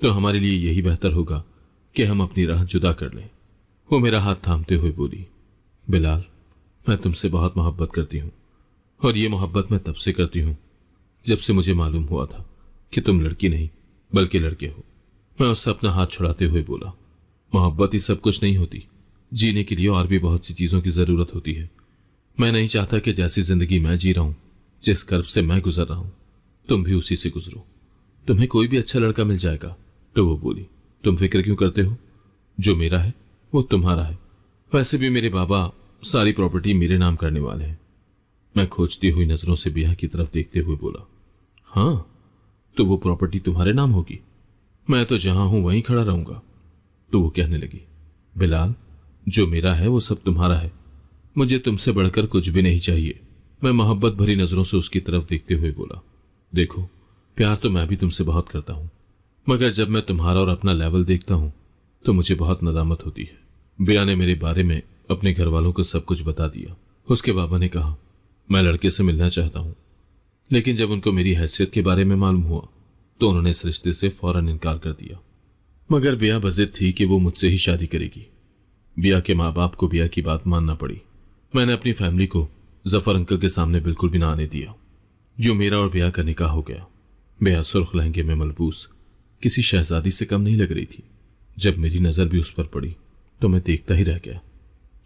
तो हमारे लिए यही बेहतर होगा कि हम अपनी राह जुदा कर लें। वो मेरा हाथ थामते हुए बोली, बिलाल, मैं तुमसे बहुत मोहब्बत करती हूँ, और ये मोहब्बत मैं तब से करती हूँ जब से मुझे मालूम हुआ था कि तुम लड़की नहीं बल्कि लड़के हो। मैं उससे अपना हाथ छुड़ाते हुए बोला, मोहब्बत ही सब कुछ नहीं होती, जीने के लिए और भी बहुत सी चीजों की जरूरत होती है। मैं नहीं चाहता कि जैसी जिंदगी मैं जी रहा हूं, जिस कर्ब से मैं गुजर रहा हूं, तुम भी उसी से गुजरो। तुम्हें कोई भी अच्छा लड़का मिल जाएगा। तो वो बोली, तुम फिक्र क्यों करते हो? जो मेरा है वो तुम्हारा है। वैसे भी मेरे बाबा सारी प्रॉपर्टी मेरे नाम करने वाले हैं। मैं खोजती हुई नजरों से बिया की तरफ देखते हुए बोला, हाँ, तो वो प्रॉपर्टी तुम्हारे नाम होगी। मैं तो जहां हूं वहीं खड़ा रहूंगा। तो वो कहने लगी, बिलाल, जो मेरा है वो सब तुम्हारा है। मुझे तुमसे बढ़कर कुछ भी नहीं चाहिए। मैं मोहब्बत भरी नजरों से उसकी तरफ देखते हुए बोला, देखो, प्यार तो मैं भी तुमसे बहुत करता हूं, मगर जब मैं तुम्हारा और अपना लेवल देखता हूं तो मुझे बहुत नदामत होती है। बिया ने मेरे बारे में अपने घर वालों को सब कुछ बता दिया। उसके बाबा ने कहा, मैं लड़के से मिलना चाहता हूं, लेकिन जब उनको मेरी हैसियत के बारे में मालूम हुआ तो उन्होंने इस रिश्ते से फौरन इनकार कर दिया। मगर बिया बज़िद थी कि वो मुझसे ही शादी करेगी। बिया के माँ बाप को बिया की बात मानना पड़ी। मैंने अपनी फैमिली को जफर अंकल के सामने बिल्कुल भी ना आने दिया। जो मेरा और बिया का निकाह हो गया। बिया सुर्ख लहंगे में मलबूस किसी शहजादी से कम नहीं लग रही थी। जब मेरी नजर भी उस पर पड़ी तो मैं देखता ही रह गया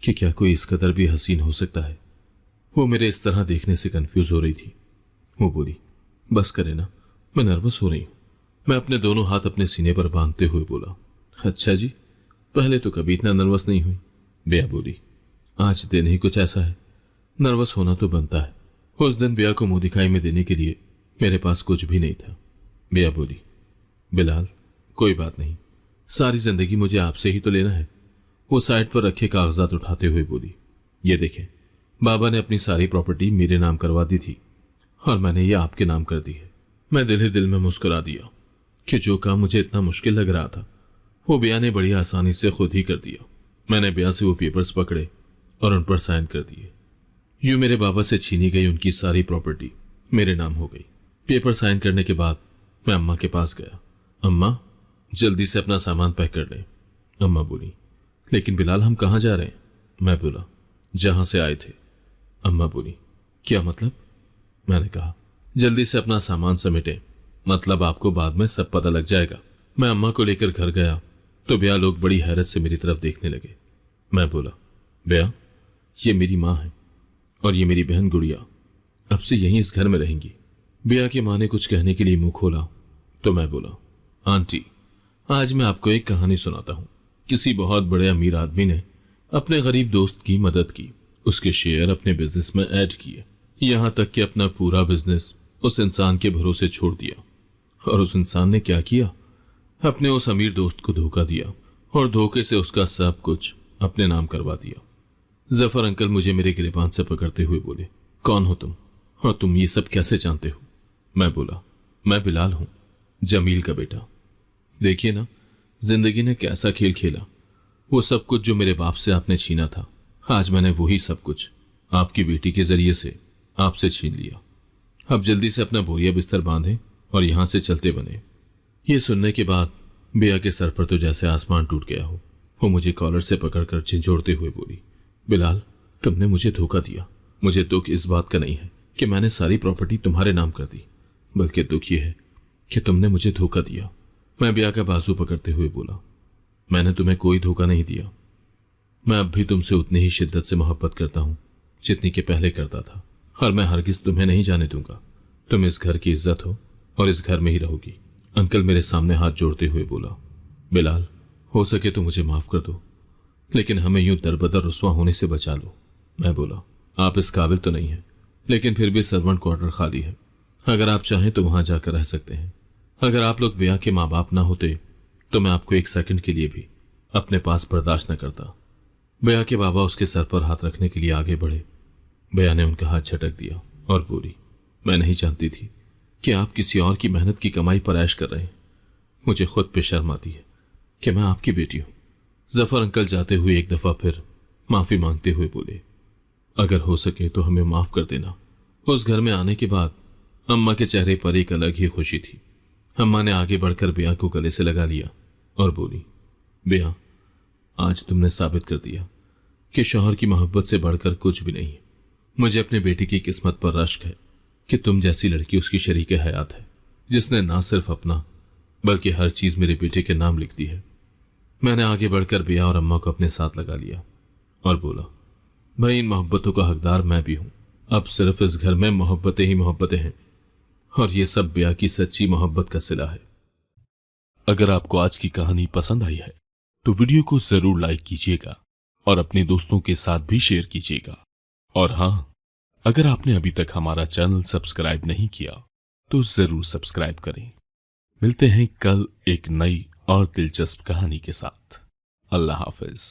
कि क्या कोई इस कदर भी हसीन हो सकता है। वो मेरे इस तरह देखने से कंफ्यूज हो रही थी। वो बोली, बस करे ना, मैं नर्वस हो रही हूं। मैं अपने दोनों हाथ अपने सीने पर बांधते हुए बोला, अच्छा जी, पहले तो कभी इतना नर्वस नहीं हुई। बिया बोली, आज दिन ही कुछ ऐसा है, नर्वस होना तो बनता है। उस दिन बिया को मुंह दिखाई में देने के लिए मेरे पास कुछ भी नहीं था। बिया बोली, बिलाल, कोई बात नहीं, सारी जिंदगी मुझे आपसे ही तो लेना है। वो साइड पर रखे कागजात उठाते हुए बोली, ये देखें, बाबा ने अपनी सारी प्रॉपर्टी मेरे नाम करवा दी थी और मैंने ये आपके नाम कर दी है। मैं दिल ही दिल में मुस्कुरा दिया कि जो काम मुझे इतना मुश्किल लग रहा था वो बिया ने बड़ी आसानी से खुद ही कर दिया। मैंने बिया से वो पेपर्स पकड़े और उन पर साइन कर दिए। यूं मेरे बाबा से छीनी गई उनकी सारी प्रॉपर्टी मेरे नाम हो गई। पेपर साइन करने के बाद मैं अम्मा के पास गया। अम्मा, जल्दी से अपना सामान पैक कर लें। अम्मा बोली, लेकिन बिलाल, हम कहाँ जा रहे हैं? मैं बोला, जहां से आए थे। अम्मा बोली, क्या मतलब? मैंने कहा, जल्दी से अपना सामान समेटें, मतलब आपको बाद में सब पता लग जाएगा। मैं अम्मा को लेकर घर गया तो बिया लोग बड़ी हैरत से मेरी तरफ देखने लगे। मैं बोला, बिया, ये मेरी माँ है और ये मेरी बहन गुड़िया, अब से यहीं इस घर में रहेंगी। बिया की माँ ने कुछ कहने के लिए मुंह खोला तो मैं बोला, आंटी, आज मैं आपको एक कहानी सुनाता हूं। किसी बहुत बड़े अमीर आदमी ने अपने गरीब दोस्त की मदद की, उसके शेयर अपने बिजनेस में ऐड किए, यहां तक कि अपना पूरा बिजनेस उस इंसान के भरोसे छोड़ दिया। और उस इंसान ने क्या किया? अपने उस अमीर दोस्त को धोखा दिया और धोखे से उसका सब कुछ अपने नाम करवा दिया। जफर अंकल मुझे मेरे गिरेबान से पकड़ते हुए बोले, कौन हो तुम और तुम ये सब कैसे जानते हो? मैं बोला, मैं बिलाल हूं, जमील का बेटा। देखिए ना, जिंदगी ने कैसा खेल खेला। वो सब कुछ जो मेरे बाप से आपने छीना था, आज मैंने वही सब कुछ आपकी बेटी के जरिए से आपसे छीन लिया। अब जल्दी से अपना बोरिया बिस्तर बांधे और यहां से चलते बने। ये सुनने के बाद बिया के सर पर तो जैसे आसमान टूट गया हो। वो मुझे कॉलर से पकड़कर झिंझोड़ते हुए बोली, बिलाल, तुमने मुझे धोखा दिया। मुझे दुख इस बात का नहीं है कि मैंने सारी प्रॉपर्टी तुम्हारे नाम कर दी, बल्कि दुख यह है कि तुमने मुझे धोखा दिया। मैं बिया का बाजू पकड़ते हुए बोला, मैंने तुम्हें कोई धोखा नहीं दिया। मैं अब भी तुमसे उतनी ही शिद्दत से मोहब्बत करता हूं जितनी कि पहले करता था, और मैं हरगिज तुम्हें नहीं जाने दूंगा। तुम इस घर की इज्जत हो और इस घर में ही रहोगी। अंकल मेरे सामने हाथ जोड़ते हुए बोला, बिलाल, हो सके तो मुझे माफ कर दो, लेकिन हमें यूं दरबदर रुस्वा होने से बचा लो। मैं बोला, आप इस काबिल तो नहीं है, लेकिन फिर भी सर्वेंट क्वार्टर खाली है। अगर आप चाहें तो वहां जाकर रह सकते हैं। अगर आप लोग बिया के माँ बाप ना होते तो मैं आपको एक सेकंड के लिए भी अपने पास बर्दाश्त न करता। बिया के बाबा उसके सर पर हाथ रखने के लिए आगे बढ़े। बिया ने उनका हाथ झटक दिया और बोली, मैं नहीं जानती थी कि आप किसी और की मेहनत की कमाई पर ऐश कर रहे हैं। मुझे खुद पे शर्म आती है कि मैं आपकी बेटी हूं। जफर अंकल जाते हुए एक दफा फिर माफी मांगते हुए बोले, अगर हो सके तो हमें माफ कर देना। उस घर में आने के बाद अम्मा के चेहरे पर एक अलग ही खुशी थी। अम्मा ने आगे बढ़कर बिया को गले से लगा लिया और बोली, बिया, आज तुमने साबित कर दिया कि शौहर की मोहब्बत से बढ़कर कुछ भी नहीं है। मुझे अपने बेटी की किस्मत पर रश्क है कि तुम जैसी लड़की उसकी शरीके हयात है, जिसने ना सिर्फ अपना बल्कि हर चीज मेरे बेटे के नाम लिख दी है। मैंने आगे बढ़कर बिया और अम्मा को अपने साथ लगा लिया और बोला, भाई, इन मोहब्बतों का हकदार मैं भी हूं। अब सिर्फ इस घर में मोहब्बतें ही मोहब्बतें हैं, और ये सब बिया की सच्ची मोहब्बत का सिला है। अगर आपको आज की कहानी पसंद आई है तो वीडियो को जरूर लाइक कीजिएगा और अपने दोस्तों के साथ भी शेयर कीजिएगा। और हां, अगर आपने अभी तक हमारा चैनल सब्सक्राइब नहीं किया तो जरूर सब्सक्राइब करें। मिलते हैं कल एक नई और दिलचस्प कहानी के साथ। अल्लाह हाफिज।